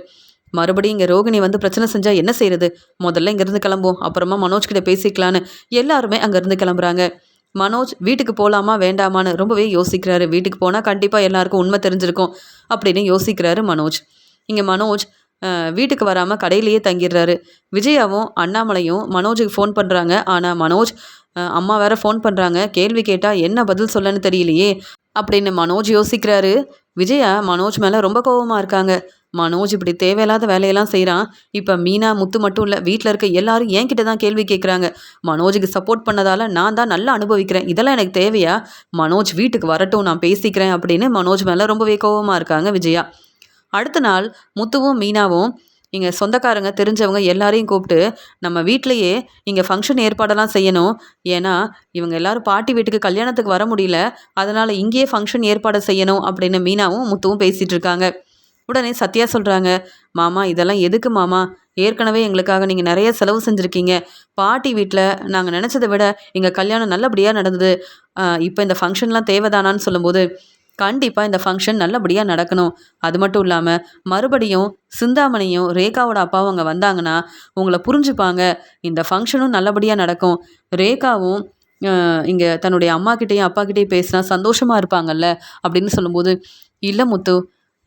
மறுபடியும் இங்கே ரோகிணி பிரச்சனை செஞ்சால் என்ன செய்கிறது? முதல்ல இங்கேருந்து கிளம்புவோம், அப்புறமா மனோஜ்கிட்ட பேசிக்கலான்னு எல்லாருமே அங்கேருந்து கிளம்புறாங்க. மனோஜ் வீட்டுக்கு போகலாமா வேண்டாமான்னு ரொம்பவே யோசிக்கிறாரு. வீட்டுக்கு போனால் கண்டிப்பாக எல்லாருக்கும் உண்மை தெரிஞ்சிருக்கும் அப்படின்னு யோசிக்கிறாரு மனோஜ். இங்கே மனோஜ் வீட்டுக்கு வராமல் கடையிலேயே தங்கிடுறாரு. விஜயாவும் அண்ணாமலையும் மனோஜுக்கு ஃபோன் பண்ணுறாங்க. ஆனால் மனோஜ் அம்மா வேற ஃபோன் பண்ணுறாங்க, கேள்வி கேட்டால் என்ன பதில் சொல்லன்னு தெரியலையே அப்படின்னு மனோஜ் யோசிக்கிறாரு. விஜயா மனோஜ் மேலே ரொம்ப கோபமாக இருக்காங்க. மனோஜ் இப்படி தேவையில்லாத வேலையெல்லாம் செய்கிறான். இப்போ மீனா, முத்து மட்டும் இல்லை, வீட்டில் இருக்க எல்லாரும் என்கிட்ட தான் கேள்வி கேட்குறாங்க. மனோஜுக்கு சப்போர்ட் பண்ணதால் நான் தான் நல்லா அனுபவிக்கிறேன். இதெல்லாம் எனக்கு தேவையா? மனோஜ் வீட்டுக்கு வரட்டும், நான் பேசிக்கிறேன் அப்படின்னு மனோஜ் மேலே ரொம்பவே கோபமாக இருக்காங்க விஜயா. அடுத்த நாள் முத்துவும் மீனாவும் இங்கே சொந்தக்காரங்க தெரிஞ்சவங்க எல்லாரையும் கூப்பிட்டு, நம்ம வீட்டிலையே இங்கே ஃபங்க்ஷன் ஏற்பாடெல்லாம் செய்யணும். ஏன்னா இவங்க எல்லாரும் பாட்டி வீட்டுக்கு கல்யாணத்துக்கு வர முடியல, அதனால் இங்கேயே ஃபங்க்ஷன் ஏற்பாடு செய்யணும் அப்படின்னு மீனாவும் முத்துவும் பேசிகிட்டு இருக்காங்க. உடனே சத்யா சொல்கிறாங்க, மாமா இதெல்லாம் எதுக்கு மாமா? ஏற்கனவே எங்களுக்காக நீங்கள் நிறைய செலவு செஞ்சுருக்கீங்க. பாட்டி வீட்டில் நாங்கள் நினச்சதை விட எங்கள் கல்யாணம் நல்லபடியாக நடந்தது. இப்போ இந்த ஃபங்க்ஷன்லாம் தேவைதானான்னு சொல்லும்போது, கண்டிப்பாக இந்த ஃபங்க்ஷன் நல்லபடியாக நடக்கணும். அது மட்டும் இல்லாமல் மறுபடியும் சிந்தாமணியும் ரேகாவோட அப்பாவும் அங்கே வந்தாங்கன்னா உங்களை புரிஞ்சுப்பாங்க. இந்த ஃபங்க்ஷனும் நல்லபடியாக நடக்கும். ரேகாவும் இங்கே தன்னுடைய அம்மாக்கிட்டேயும் அப்பாக்கிட்டேயும் பேசினா சந்தோஷமாக இருப்பாங்கல்ல அப்படின்னு சொல்லும்போது, இல்லை முத்து,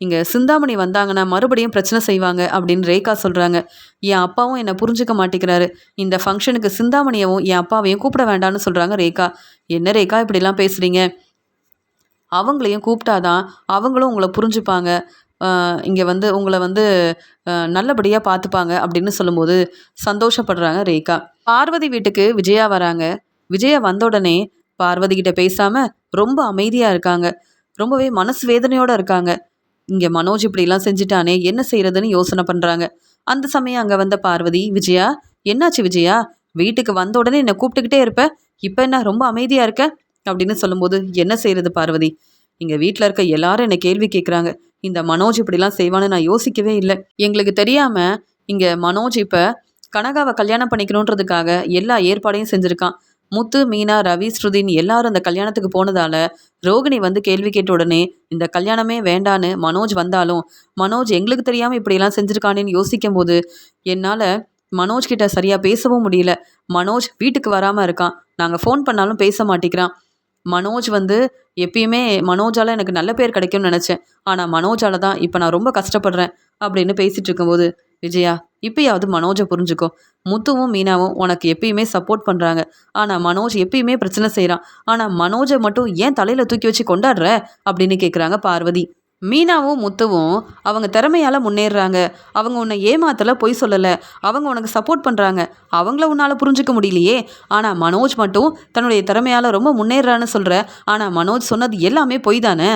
இங்கே சிந்தாமணி வந்தாங்கன்னா மறுபடியும் பிரச்சனை செய்வாங்க அப்படின்னு ரேகா சொல்கிறாங்க. என் அப்பாவும் என்னை புரிஞ்சுக்க மாட்டேங்கிறாரு. இந்த ஃபங்க்ஷனுக்கு சிந்தாமணியவும் என் அப்பாவையும் கூப்பிட வேண்டாம்னு சொல்கிறாங்க ரேகா. என்ன ரேகா இப்படிலாம் பேசுகிறீங்க? அவங்களையும் கூப்பிட்டாதான் அவங்களும் உங்களை புரிஞ்சுப்பாங்க. இங்கே வந்து உங்களை வந்து நல்லபடியாக பார்த்துப்பாங்க அப்படின்னு சொல்லும்போது சந்தோஷப்படுறாங்க ரேகா. பார்வதி வீட்டுக்கு விஜயா வராங்க. விஜயா வந்த உடனே பார்வதி கிட்ட பேசாமல் ரொம்ப அமைதியாக இருக்காங்க. ரொம்பவே மனசு வேதனையோடு இருக்காங்க. இங்கே மனோஜ் இப்படிலாம் செஞ்சுட்டானே என்ன செய்யறதுன்னு யோசனை பண்ணுறாங்க. அந்த சமயம் அங்கே வந்த பார்வதி, விஜயா என்னாச்சு விஜயா? வீட்டுக்கு வந்த உடனே என்னை கூப்பிட்டுக்கிட்டே இருப்ப, இப்போ என்ன ரொம்ப அமைதியாக இருக்க அப்படின்னு சொல்லும்போது, என்ன செய்யறது பார்வதி, இங்கே வீட்டில் இருக்க எல்லாரும் என்னை கேள்வி கேட்குறாங்க. இந்த மனோஜ் இப்படிலாம் செய்வான்னு நான் யோசிக்கவே இல்லை. எங்களுக்கு தெரியாமல் இங்கே மனோஜ் இப்போ கனகாவை கல்யாணம் பண்ணிக்கணுன்றதுக்காக எல்லா ஏற்பாடையும் செஞ்சுருக்கான். முத்து, மீனா, ரவி, ஸ்ருதின்னு எல்லாரும் அந்த கல்யாணத்துக்கு போனதால ரோகிணி வந்து கேள்வி கேட்ட உடனே இந்த கல்யாணமே வேண்டான்னு மனோஜ் வந்தாலும் மனோஜ் எங்களுக்கு தெரியாமல் இப்படியெல்லாம் செஞ்சுருக்கானேன்னு யோசிக்கும் போது என்னால் மனோஜ் கிட்ட சரியாக பேசவும் முடியல. மனோஜ் வீட்டுக்கு வராமல் இருக்கான். நாங்கள் ஃபோன் பண்ணாலும் பேச மாட்டேங்கிறான். மனோஜ் வந்து எப்பயுமே மனோஜால் எனக்கு நல்ல பேர் கிடைக்கும்னு நினச்சேன். ஆனால் மனோஜால் தான் இப்போ நான் ரொம்ப கஷ்டப்படுறேன் அப்படின்னு பேசிகிட்டு இருக்கும்போது, விஜயா இப்பயாவது மனோஜை புரிஞ்சுக்கோ. முத்துவும் மீனாவும் உனக்கு எப்பயுமே சப்போர்ட் பண்ணுறாங்க. ஆனால் மனோஜ் எப்பயுமே பிரச்சனை செய்கிறான். ஆனால் மனோஜை மட்டும் ஏன் தலையில் தூக்கி வச்சு கொண்டாடுற அப்படின்னு கேட்குறாங்க பார்வதி. மீனாவும் முத்துவும் அவங்க திறமையால் முன்னேறுறாங்க. அவங்க உன்னை ஏமாத்தலை, பொய் சொல்லலை. அவங்க உனக்கு சப்போர்ட் பண்ணுறாங்க. அவங்கள உன்னால் புரிஞ்சிக்க முடியலையே. ஆனால் மனோஜ் மட்டும் தன்னுடைய திறமையால் ரொம்ப முன்னேறான்னு சொல்கிற. ஆனால் மனோஜ் சொன்னது எல்லாமே பொய் தானே.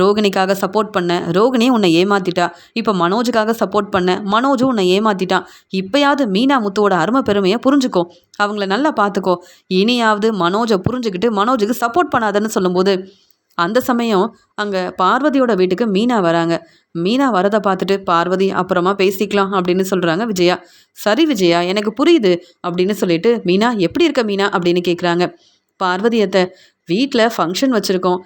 ரோகிணிக்காக சப்போர்ட் பண்ண, ரோகிணி உன்னை ஏமாத்திட்டா. இப்போ மனோஜுக்காக சப்போர்ட் பண்ண, மனோஜும் உன்னை ஏமாத்திட்டான். இப்போயாவது மீனா முத்துவோட அருமை பெருமையை புரிஞ்சுக்கோ. அவங்கள நல்லா பார்த்துக்கோ. இனியாவது மனோஜை புரிஞ்சுக்கிட்டு மனோஜுக்கு சப்போர்ட் பண்ணாதன்னு சொல்லும்போது, அந்த சமயம் அங்கே பார்வதியோட வீட்டுக்கு மீனா வராங்க. மீனா வரதை பார்த்துட்டு பார்வதி அப்புறமா பேசிக்கலாம் அப்படின்னு சொல்கிறாங்க விஜயா. சரி விஜயா, எனக்கு புரியுது அப்படின்னு சொல்லிட்டு, மீனா எப்படி இருக்க மீனா அப்படின்னு கேட்குறாங்க. பார்வதியத்தை வீட்டில் ஃபங்க்ஷன் வச்சுருக்கோம்.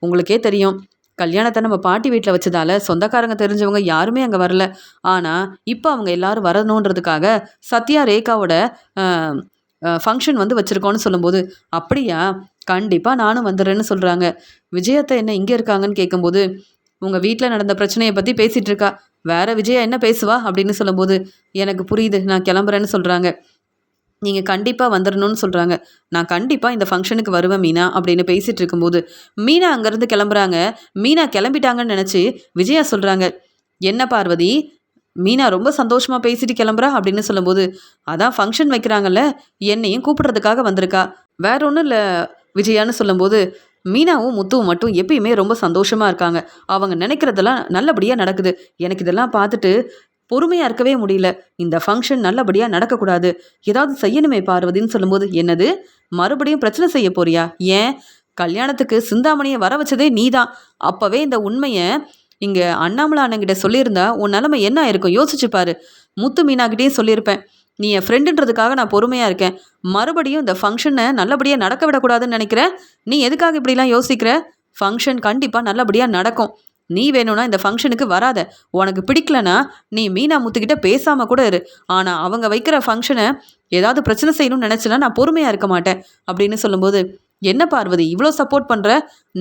உங்களுக்கே தெரியும், கல்யாணத்தை நம்ம பாட்டி வீட்டில் வச்சதால சொந்தக்காரங்க தெரிஞ்சவங்க யாருமே அங்கே வரல. ஆனால் இப்போ அவங்க எல்லாரும் வரணுன்றதுக்காக சத்யா ரேகாவோட ஃபங்க்ஷன் வந்து வச்சுருக்கோன்னு சொல்லும்போது, அப்படியா, கண்டிப்பாக நானும் வந்துடுறேன்னு சொல்கிறாங்க. விஜயத்தை என்ன இங்கே இருக்காங்கன்னு கேட்கும்போது, உங்கள் வீட்டில் நடந்த பிரச்சனையை பற்றி பேசிகிட்டு இருக்கா. வேற விஜயா என்ன பேசுவா அப்படின்னு சொல்லும்போது, எனக்கு புரியுது, நான் கிளம்புறேன்னு சொல்கிறாங்க. நீங்கள் கண்டிப்பாக வந்துடணும்னு சொல்கிறாங்க. நான் கண்டிப்பாக இந்த ஃபங்க்ஷனுக்கு வருவேன் மீனா அப்படின்னு பேசிகிட்டு இருக்கும்போது, மீனா அங்கேருந்து கிளம்புறாங்க. மீனா கிளம்பிட்டாங்கன்னு நினச்சி விஜயா சொல்கிறாங்க, என்ன பார்வதி, மீனா ரொம்ப சந்தோஷமாக பேசிட்டு கிளம்புறா அப்படின்னு சொல்லும்போது, அதான் ஃபங்க்ஷன் வைக்கிறாங்கல்ல, என்னையும் கூப்பிடுறதுக்காக வந்திருக்கா, வேற ஒன்றும் இல்லை விஜயான்னு சொல்லும்போது, மீனாவும் முத்துவும் மட்டும் எப்பயுமே ரொம்ப சந்தோஷமாக இருக்காங்க. அவங்க நினைக்கிறதெல்லாம் நல்லபடியாக நடக்குது. எனக்கு இதெல்லாம் பார்த்துட்டு பொறுமையாக இருக்கவே முடியல. இந்த ஃபங்க்ஷன் நல்லபடியாக நடக்கக்கூடாது, ஏதாவது செய்யணுமே பார்வதின்னு சொல்லும்போது, என்னது மறுபடியும் பிரச்சனை செய்ய போறியா? ஏன் கல்யாணத்துக்கு சிந்தாமணியை வர வச்சதே நீ தான். அப்போவே இந்த உண்மையை இங்கே அண்ணாமலை அண்ணங்கிட்ட சொல்லியிருந்தா உன் நிலைமை என்ன ஆயிருக்கும் யோசிச்சு பாரு. முத்து மீனாக்கிட்டேயும் சொல்லியிருப்பேன், நீ என் ஃப்ரெண்டுன்றதுக்காக நான் பொறுமையாக இருக்கேன். மறுபடியும் இந்த ஃபங்க்ஷனை நல்லபடியாக நடக்க விடக்கூடாதுன்னு நினைக்கிறேன். நீ எதுக்காக இப்படிலாம் யோசிக்கிற? ஃபங்க்ஷன் கண்டிப்பாக நல்லபடியாக நடக்கும். நீ வேணும்னா இந்த ஃபங்க்ஷனுக்கு வராத. உனக்கு பிடிக்கலனா நீ மீனா முத்துக்கிட்ட பேசாமல் கூட இரு. ஆனால் அவங்க வைக்கிற ஃபங்க்ஷனை ஏதாவது பிரச்சனை செய்யணும்னு நினச்சினா நான் பொறுமையாக இருக்க மாட்டேன் அப்படின்னு சொல்லும்போது, என்ன பார்வதி இவ்வளோ சப்போர்ட் பண்ணுற?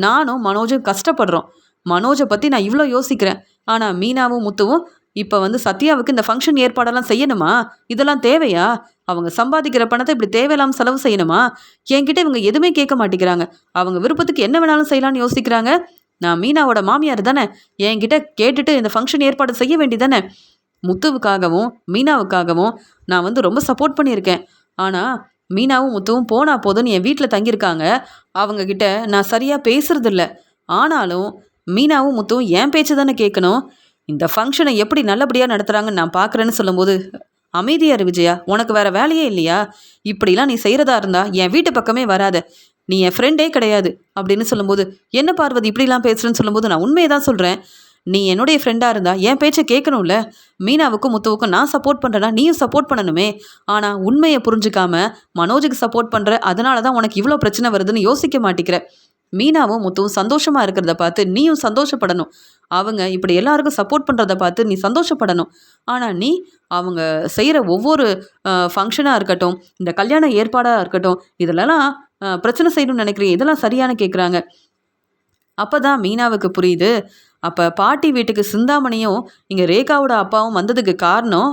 நானும் மனோஜும் கஷ்டப்படுறோம். மனோஜை பற்றி நான் இவ்வளோ யோசிக்கிறேன். ஆனால் மீனாவும் முத்துவும் இப்போ வந்து சத்யாவுக்கு இந்த ஃபங்க்ஷன் ஏற்பாடெல்லாம் செய்யணுமா? இதெல்லாம் தேவையா? அவங்க சம்பாதிக்கிற பணத்தை இப்படி தேவையில்லாமல் செலவு செய்யணுமா? என்கிட்ட இவங்க எதுவுமே கேட்க மாட்டேங்கிறாங்க. அவங்க விருப்பத்துக்கு என்ன வேணாலும் செய்யலான்னு யோசிக்கிறாங்க. நான் மீனாவோட மாமியார் தானே, என்கிட்ட கேட்டுட்டு இந்த ஃபங்க்ஷன் ஏற்பாடு செய்ய வேண்டியதானே. முத்துவுக்காகவும் மீனாவுக்காகவும் நான் வந்து ரொம்ப சப்போர்ட் பண்ணியிருக்கேன். ஆனால் மீனாவும் முத்துவும் போனால் போதும்னு என் வீட்டில் தங்கியிருக்காங்க. அவங்கக்கிட்ட நான் சரியாக பேசுறதில்ல. ஆனாலும் மீனாவும் முத்துவும் என் பேச்சு தானே கேட்கணும். இந்த ஃபங்க்ஷனை எப்படி நல்லபடியாக நடத்துகிறாங்கன்னு நான் பார்க்குறேன்னு சொல்லும்போது, அமைதியார் விஜயா, உனக்கு வேறு வேலையே இல்லையா? இப்படிலாம் நீ செய்கிறதா இருந்தா என் வீட்டு பக்கமே வராத. நீ என் ஃப்ரெண்டே கிடையாது அப்படின்னு சொல்லும்போது, என்ன பார்வதி இப்படிலாம் பேசுகிறேன்னு சொல்லும்போது, நான் உண்மையை தான் சொல்கிறேன். நீ என்னுடைய ஃப்ரெண்டாக இருந்தா என் பேச்சை கேட்கணும்ல. மீனாவுக்கும் முத்துவுக்கும் நான் சப்போர்ட் பண்ணுறேன்னா நீயும் சப்போர்ட் பண்ணணுமே. ஆனால் உண்மையை புரிஞ்சுக்காம மனோஜுக்கு சப்போர்ட் பண்ணுற, அதனால தான் உனக்கு இவ்வளோ பிரச்சனை வருதுன்னு யோசிக்க மாட்டேங்கிற. மீனாவும் முத்துவும் சந்தோஷமாக இருக்கிறத பார்த்து நீயும் சந்தோஷப்படணும். அவங்க இப்படி எல்லாருக்கும் சப்போர்ட் பண்ணுறத பார்த்து நீ சந்தோஷப்படணும். ஆனால் நீ அவங்க செய்கிற ஒவ்வொரு ஃபங்க்ஷனாக இருக்கட்டும், இந்த கல்யாண ஏற்பாடாக இருக்கட்டும், இதிலலாம் பிரச்சனை செய்யணும்னு நினைக்கிறீங்க. இதெல்லாம் சரியான கேட்குறாங்க. அப்போ தான் மீனாவுக்கு புரியுது. அப்போ பாட்டி வீட்டுக்கு சிந்தாமணியும் இங்கே ரேகாவோட அப்பாவும் வந்ததுக்கு காரணம்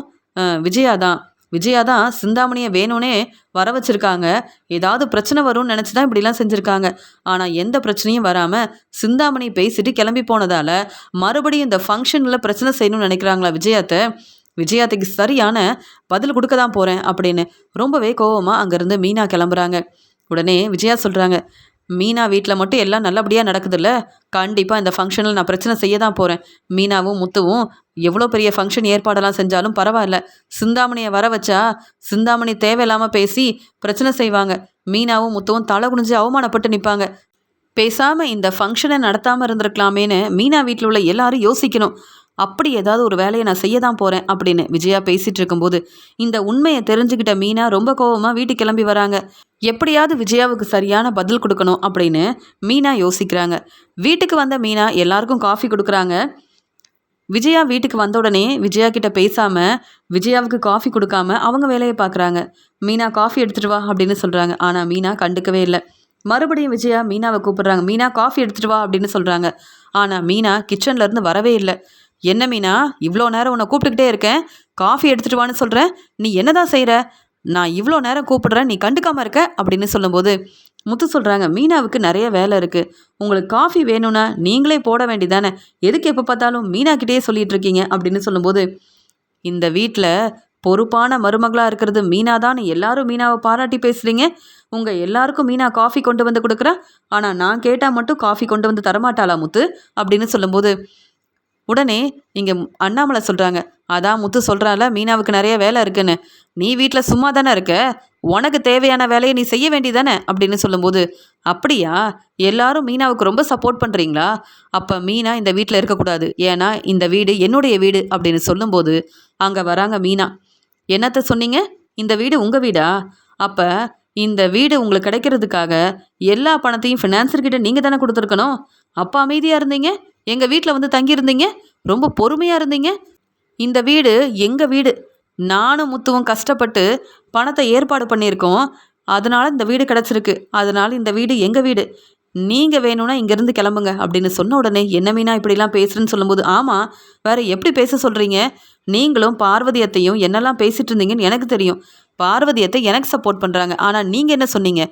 விஜயா தான். விஜயா தான் சிந்தாமணியை வேணும்னே வர வச்சுருக்காங்க. ஏதாவது பிரச்சனை வரும்னு நினச்சி தான் இப்படிலாம் செஞ்சுருக்காங்க. ஆனால் எந்த பிரச்சனையும் வராமல் சிந்தாமணி பேசிட்டு கிளம்பி போனதால் மறுபடியும் இந்த ஃபங்க்ஷனில் பிரச்சனை செய்யணும்னு நினைக்கிறாங்களா விஜயாத்தை. விஜயாத்துக்கு சரியான பதில் கொடுக்க தான் போகிறேன் அப்படின்னு ரொம்பவே கோவமாக அங்கேருந்து மீனா கிளம்புறாங்க. உடனே விஜயா சொல்கிறாங்க, மீனா வீட்டில் மட்டும் எல்லாம் நல்லபடியாக நடக்குதுல்ல, கண்டிப்பாக இந்த ஃபங்க்ஷனில் நான் பிரச்சனை செய்ய தான் போகிறேன். மீனாவும் முத்துவும் எவ்வளோ பெரிய ஃபங்க்ஷன் ஏற்பாடெல்லாம் செஞ்சாலும் பரவாயில்ல, சிந்தாமணியை வர வச்சா சிந்தாமணி தேவையில்லாமல் பேசி பிரச்சனை செய்வாங்க. மீனாவும் முத்துவும் தலை குனிஞ்சு அவமானப்பட்டு நிற்பாங்க. பேசாமல் இந்த ஃபங்க்ஷனை நடத்தாமல் இருந்திருக்கலாமேன்னு மீனா வீட்டில் உள்ள எல்லாரும் யோசிக்கணும். அப்படி ஏதாவது ஒரு வேலையை நான் செய்ய தான் போகிறேன் அப்படின்னு விஜயா பேசிகிட்டு இருக்கும்போது இந்த உண்மையை தெரிஞ்சுக்கிட்ட மீனா ரொம்ப கோவமாக வீட்டுக்கு கிளம்பி வராங்க. எப்படியாவது விஜயாவுக்கு சரியான பதில் கொடுக்கணும் அப்படின்னு மீனா யோசிக்கிறாங்க. வீட்டுக்கு வந்த மீனா எல்லாருக்கும் காஃபி கொடுக்குறாங்க. விஜயா வீட்டுக்கு வந்த உடனே விஜயா கிட்ட பேசாமல் விஜயாவுக்கு காஃபி கொடுக்காம அவங்க வேலையை பார்க்குறாங்க. மீனா காஃபி எடுத்துகிட்டு வா அப்படின்னு சொல்கிறாங்க. ஆனால் மீனா கண்டுக்கவே இல்லை. மறுபடியும் விஜயா மீனாவை கூப்பிடுறாங்க. மீனா காஃபி எடுத்துகிட்டு வா அப்படின்னு சொல்கிறாங்க. ஆனால் மீனா கிச்சன்லேருந்து வரவே இல்லை. என்ன மீனா, இவ்வளோ நேரம் உன்னை கூப்பிட்டுக்கிட்டே இருக்கேன், காஃபி எடுத்துகிட்டு வான்னு சொல்கிறேன், நீ என்ன தான் செய்கிற? நான் இவ்வளோ நேரம் கூப்பிடுறேன், நீ கண்டுக்காமல் இருக்க அப்படின்னு சொல்லும்போது முத்து சொல்கிறாங்க, மீனாவுக்கு நிறைய வேலை இருக்குது, உங்களுக்கு காஃபி வேணும்னா நீங்களே போட வேண்டியதானே, எதுக்கு எப்போ பார்த்தாலும் மீனாக்கிட்டே சொல்லிகிட்டு இருக்கீங்க அப்படின்னு சொல்லும்போது, இந்த வீட்டில் பொறுப்பான மருமகளாக இருக்கிறது மீனா தான், எல்லாரும் மீனாவை பாராட்டி பேசுகிறீங்க, உங்கள் எல்லாருக்கும் மீனா காஃபி கொண்டு வந்து கொடுக்குறா, ஆனால் நான் கேட்டால் மட்டும் காஃபி கொண்டு வந்து தரமாட்டாளா முத்து அப்படின்னு சொல்லும்போது உடனே இங்கே அண்ணாமலை சொல்கிறாங்க, அதான் முத்து சொல்கிறால மீனாவுக்கு நிறைய வேலை இருக்குன்னு, நீ வீட்டில் சும்மா தானே இருக்க, உனக்கு தேவையான வேலையை நீ செய்ய வேண்டியதானே அப்படின்னு சொல்லும்போது, அப்படியா, எல்லாரும் மீனாவுக்கு ரொம்ப சப்போர்ட் பண்ணுறீங்களா, அப்போ மீனா இந்த வீட்டில் இருக்கக்கூடாது, ஏன்னா இந்த வீடு என்னுடைய வீடு அப்படின்னு சொல்லும்போது அங்கே வராங்க மீனா. என்னத்த சொன்னீங்க, இந்த வீடு உங்கள் வீடா, அப்போ இந்த வீடு உங்களுக்கு கிடைக்கிறதுக்காக எல்லா பணத்தையும் ஃபினான்சர்கிட்ட நீங்கள் தானே கொடுத்துருக்கணும், அப்போ அமைதியாக இருந்தீங்க, எங்கள் வீட்டில் வந்து தங்கியிருந்தீங்க, ரொம்ப பொறுமையாக இருந்தீங்க. இந்த வீடு எங்கள் வீடு, நானும் முத்துவும் கஷ்டப்பட்டு பணத்தை ஏற்பாடு பண்ணியிருக்கோம், அதனால் இந்த வீடு கிடச்சிருக்கு, அதனால் இந்த வீடு எங்கள் வீடு, நீங்கள் வேணும்னா இங்கேருந்து கிளம்புங்க அப்படின்னு சொன்ன உடனே என்ன மீனா இப்படிலாம் பேசுகிறேன்னு சொல்லும்போது, ஆமாம் வேறு எப்படி பேச சொல்கிறீங்க, நீங்களும் பார்வதியத்தையும் என்னெல்லாம் பேசிகிட்டு இருந்தீங்கன்னு எனக்கு தெரியும், பார்வதியத்தை எனக்கு சப்போர்ட் பண்ணுறாங்க, ஆனால் நீங்கள் என்ன சொன்னீங்க,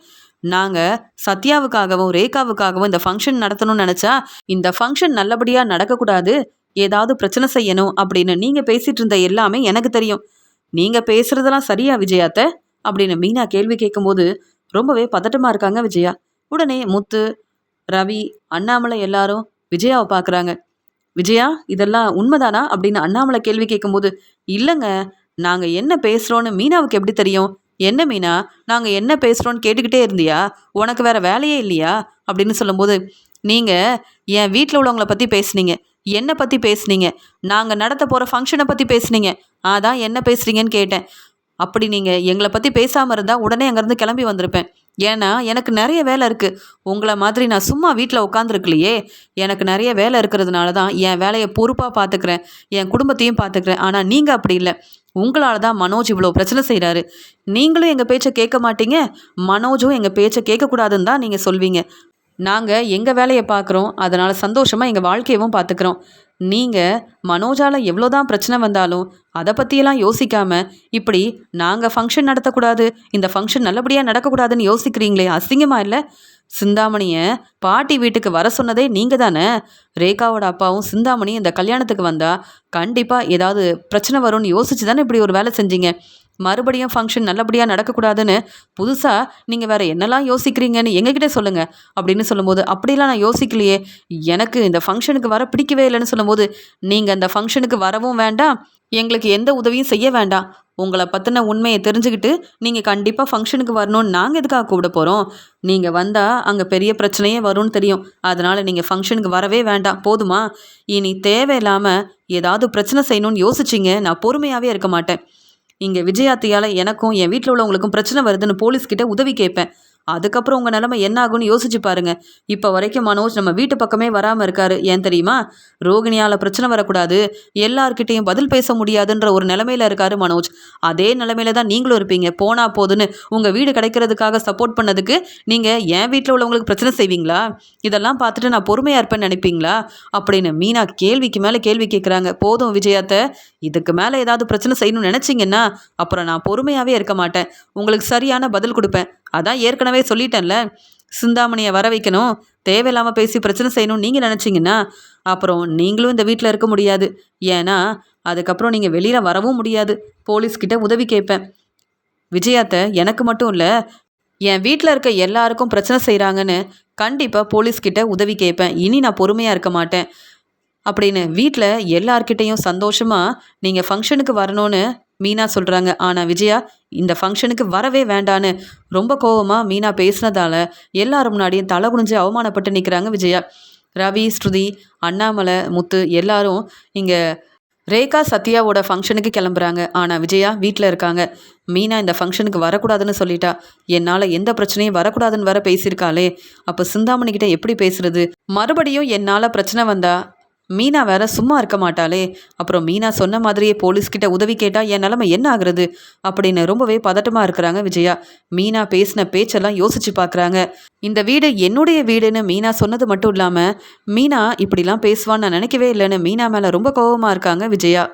நாங்கள் சத்யாவுக்காகவும் ரேகாவுக்காகவும் இந்த ஃபங்க்ஷன் நடத்தணும்னு நினச்சா இந்த ஃபங்க்ஷன் நல்லபடியாக நடக்கக்கூடாது, ஏதாவது பிரச்சனை செய்யணும் அப்படின்னு நீங்கள் பேசிகிட்டு இருந்த எல்லாமே எனக்கு தெரியும், நீங்கள் பேசுகிறதெல்லாம் சரியா விஜயாத்த அப்படின்னு மீனா கேள்வி கேட்கும்போது ரொம்பவே பதட்டமாக இருக்காங்க விஜயா. உடனே முத்து, ரவி, அண்ணாமலை எல்லாரும் விஜயாவை பார்க்குறாங்க. விஜயா இதெல்லாம் உண்மைதானா அப்படின்னு அண்ணாமலை கேள்வி கேட்கும்போது, இல்லைங்க, நாங்கள் என்ன பேசுகிறோன்னு மீனாவுக்கு எப்படி தெரியும், என்ன மீனா நாங்கள் என்ன பேசுகிறோன்னு கேட்டுக்கிட்டே இருந்தியா, உனக்கு வேறு வேலையே இல்லையா அப்படின்னு சொல்லும்போது, நீங்கள் என் வீட்டில் உள்ளவங்கள பற்றி பேசுனீங்க, என்னை பற்றி பேசுனீங்க, நாங்கள் நடத்த போகிற ஃபங்க்ஷனை பற்றி பேசுனீங்க, அதான் என்ன பேசுகிறீங்கன்னு கேட்டேன், அப்படி நீங்கள் எங்களை பற்றி பேசாமல் இருந்தால் உடனே அங்கேருந்து கிளம்பி வந்திருப்பேன், ஏன்னா எனக்கு நிறைய வேலை இருக்குது, உங்களை மாதிரி நான் சும்மா வீட்டில் உட்காந்துருக்கலையே, எனக்கு நிறைய வேலை இருக்கிறதுனால தான் என் வேலையை பொறுப்பாக பார்த்துக்கிறேன், என் குடும்பத்தையும் பார்த்துக்கிறேன், ஆனால் நீங்கள் அப்படி இல்லை, உங்களால் தான் மனோஜ் இவ்வளோ பிரச்சனை செய்கிறாரு, நீங்களும் எங்கள் பேச்சை கேட்க மாட்டீங்க, மனோஜும் எங்கள் பேச்சை கேட்கக்கூடாதுன்னு தான் நீங்கள் சொல்வீங்க, நாங்கள் எங்கள் வேலையை பார்க்குறோம், அதனால் சந்தோஷமாக எங்கள் வாழ்க்கையவும் பார்த்துக்கிறோம், நீங்கள் மனோஜால் எவ்வளோ தான் பிரச்சனை வந்தாலும் அதை பற்றியெல்லாம் யோசிக்காமல் இப்படி நாங்கள் ஃபங்க்ஷன் நடத்தக்கூடாது, இந்த ஃபங்க்ஷன் நல்லபடியாக நடக்கக்கூடாதுன்னு யோசிக்கிறீங்களே, அசிங்கமாக இல்லை, சிந்தாமணியை பாட்டி வீட்டுக்கு வர சொன்னதே நீங்கள் தானே, ரேகாவோட அப்பாவும் சிந்தாமணி இந்த கல்யாணத்துக்கு வந்தால் கண்டிப்பாக ஏதாவது பிரச்சனை வரும்னு யோசிச்சு தானே இப்படி ஒரு வேலை செஞ்சீங்க, மறுபடியும் ஃபங்க்ஷன் நல்லபடியாக நடக்கக்கூடாதுன்னு புதுசாக நீங்கள் வேறு என்னெல்லாம் யோசிக்கிறீங்கன்னு எங்ககிட்ட சொல்லுங்கள் அப்படின்னு சொல்லும்போது, அப்படிலாம் நான் யோசிக்கலையே, எனக்கு இந்த ஃபங்க்ஷனுக்கு வர பிடிக்கவே இல்லைன்னு சொல்லும்போது, நீங்கள் அந்த ஃபங்க்ஷனுக்கு வரவும் வேண்டாம், எங்களுக்கு எந்த உதவியும் செய்ய வேண்டாம், உங்களை பற்றின உண்மையை தெரிஞ்சுக்கிட்டு நீங்கள் கண்டிப்பாக ஃபங்க்ஷனுக்கு வரணும்னு நாங்கள் எதுக்காக கூப்பிட போகிறோம், நீங்கள் வந்தால் அங்கே பெரிய பிரச்சனையே வரும்னு தெரியும், அதனால் நீங்கள் ஃபங்க்ஷனுக்கு வரவே வேண்டாம் போதுமா, இனி தேவையில்லாமல் ஏதாவது பிரச்சனை செய்யணும்னு யோசிச்சிங்க நான் பொறுமையாகவே இருக்க மாட்டேன், இங்கே விஜயாத்தியால் எனக்கும் என் வீட்டில் உள்ளவங்களுக்கும் பிரச்சனை வருதுன்னு போலீஸ்கிட்ட உதவி கேட்பேன், அதுக்கப்புறம் உங்கள் நிலைமை என்ன ஆகும்னு யோசிச்சு பாருங்க. இப்போ வரைக்கும் மனோஜ் நம்ம வீட்டு பக்கமே வராமல் இருக்காரு. ஏன் தெரியுமா? ரோகிணியால் பிரச்சனை வரக்கூடாது, எல்லார்கிட்டையும் பதில் பேச முடியாதுன்ற ஒரு நிலைமையில இருக்காரு மனோஜ். அதே நிலைமையில தான் நீங்களும் இருப்பீங்க. போனா போதுன்னு உங்கள் வீடு கிடைக்கிறதுக்காக சப்போர்ட் பண்ணதுக்கு நீங்கள் என் வீட்டில் உள்ளவங்களுக்கு பிரச்சனை செய்வீங்களா? இதெல்லாம் பார்த்துட்டு நான் பொறுமையாக இருப்பேன்னு நினைப்பீங்களா? அப்படின்னு மீனா கேள்விக்கு மேலே கேள்வி கேட்குறாங்க. போதும் விஜயாத்த, இதுக்கு மேலே ஏதாவது பிரச்சனை செய்யணும்னு நினச்சிங்கன்னா அப்புறம் நான் பொறுமையாகவே இருக்க மாட்டேன். உங்களுக்கு சரியான பதில் கொடுப்பேன். அதான் ஏற்கனவே சொல்லிட்டேன்ல, சிந்தாமணியை வர வைக்கணும், தேவையில்லாமல் பேசி பிரச்சனை செய்யணும்னு நீங்கள் நினச்சிங்கன்னா அப்புறம் நீங்களும் இந்த வீட்டில் இருக்க முடியாது. ஏன்னா அதுக்கப்புறம் நீங்கள் வெளியில் வரவும் முடியாது. போலீஸ்கிட்ட உதவி கேட்பேன். விஜயாத்த, எனக்கு மட்டும் இல்லை, என் வீட்டில் இருக்க எல்லாருக்கும் பிரச்சனை செய்கிறாங்கன்னு கண்டிப்பாக போலீஸ்கிட்ட உதவி கேட்பேன். இனி நான் பொறுமையாக இருக்க மாட்டேன் அப்படின்னு வீட்டில் எல்லார்கிட்டையும் சந்தோஷமாக நீங்கள் ஃபங்க்ஷனுக்கு வரணும்னு மீனா சொல்கிறாங்க. ஆனால் விஜயா இந்த ஃபங்க்ஷனுக்கு வரவே வேண்டான்னு ரொம்ப கோவமாக மீனா பேசினதால எல்லாரும் முன்னாடியும் தலை குனிஞ்சு அவமானப்பட்டு நிற்கிறாங்க விஜயா. ரவி, ஸ்ருதி, அண்ணாமலை, முத்து எல்லாரும் இங்கே ரேகா சத்யாவோட ஃபங்க்ஷனுக்கு கிளம்புறாங்க. ஆனால் விஜயா வீட்டில் இருக்காங்க. மீனா இந்த ஃபங்க்ஷனுக்கு வரக்கூடாதுன்னு சொல்லிட்டா. என்னால் எந்த பிரச்சனையும் வரக்கூடாதுன்னு வர பேசியிருக்காளே, அப்போ சிந்தாமணிக்கிட்ட எப்படி பேசுறது? மறுபடியும் என்னால் பிரச்சனை வந்தா மீனா வேற சும்மா இருக்க மாட்டாளே. அப்புறம் மீனா சொன்ன மாதிரியே போலீஸ்கிட்ட உதவி கேட்டால் என் நிலைமை என்ன ஆகுறது அப்படின்னு ரொம்பவே பதட்டமாக இருக்கிறாங்க விஜயா. மீனா பேசின பேச்செல்லாம் யோசிச்சு பார்க்குறாங்க. இந்த வீடு என்னுடைய வீடுன்னு மீனா சொன்னது மட்டும் இல்லாமல் மீனா இப்படிலாம் பேசுவான்னு நான் நினைக்கவே இல்லைன்னு மீனா மேலே ரொம்ப கோபமாக இருக்காங்க விஜயா.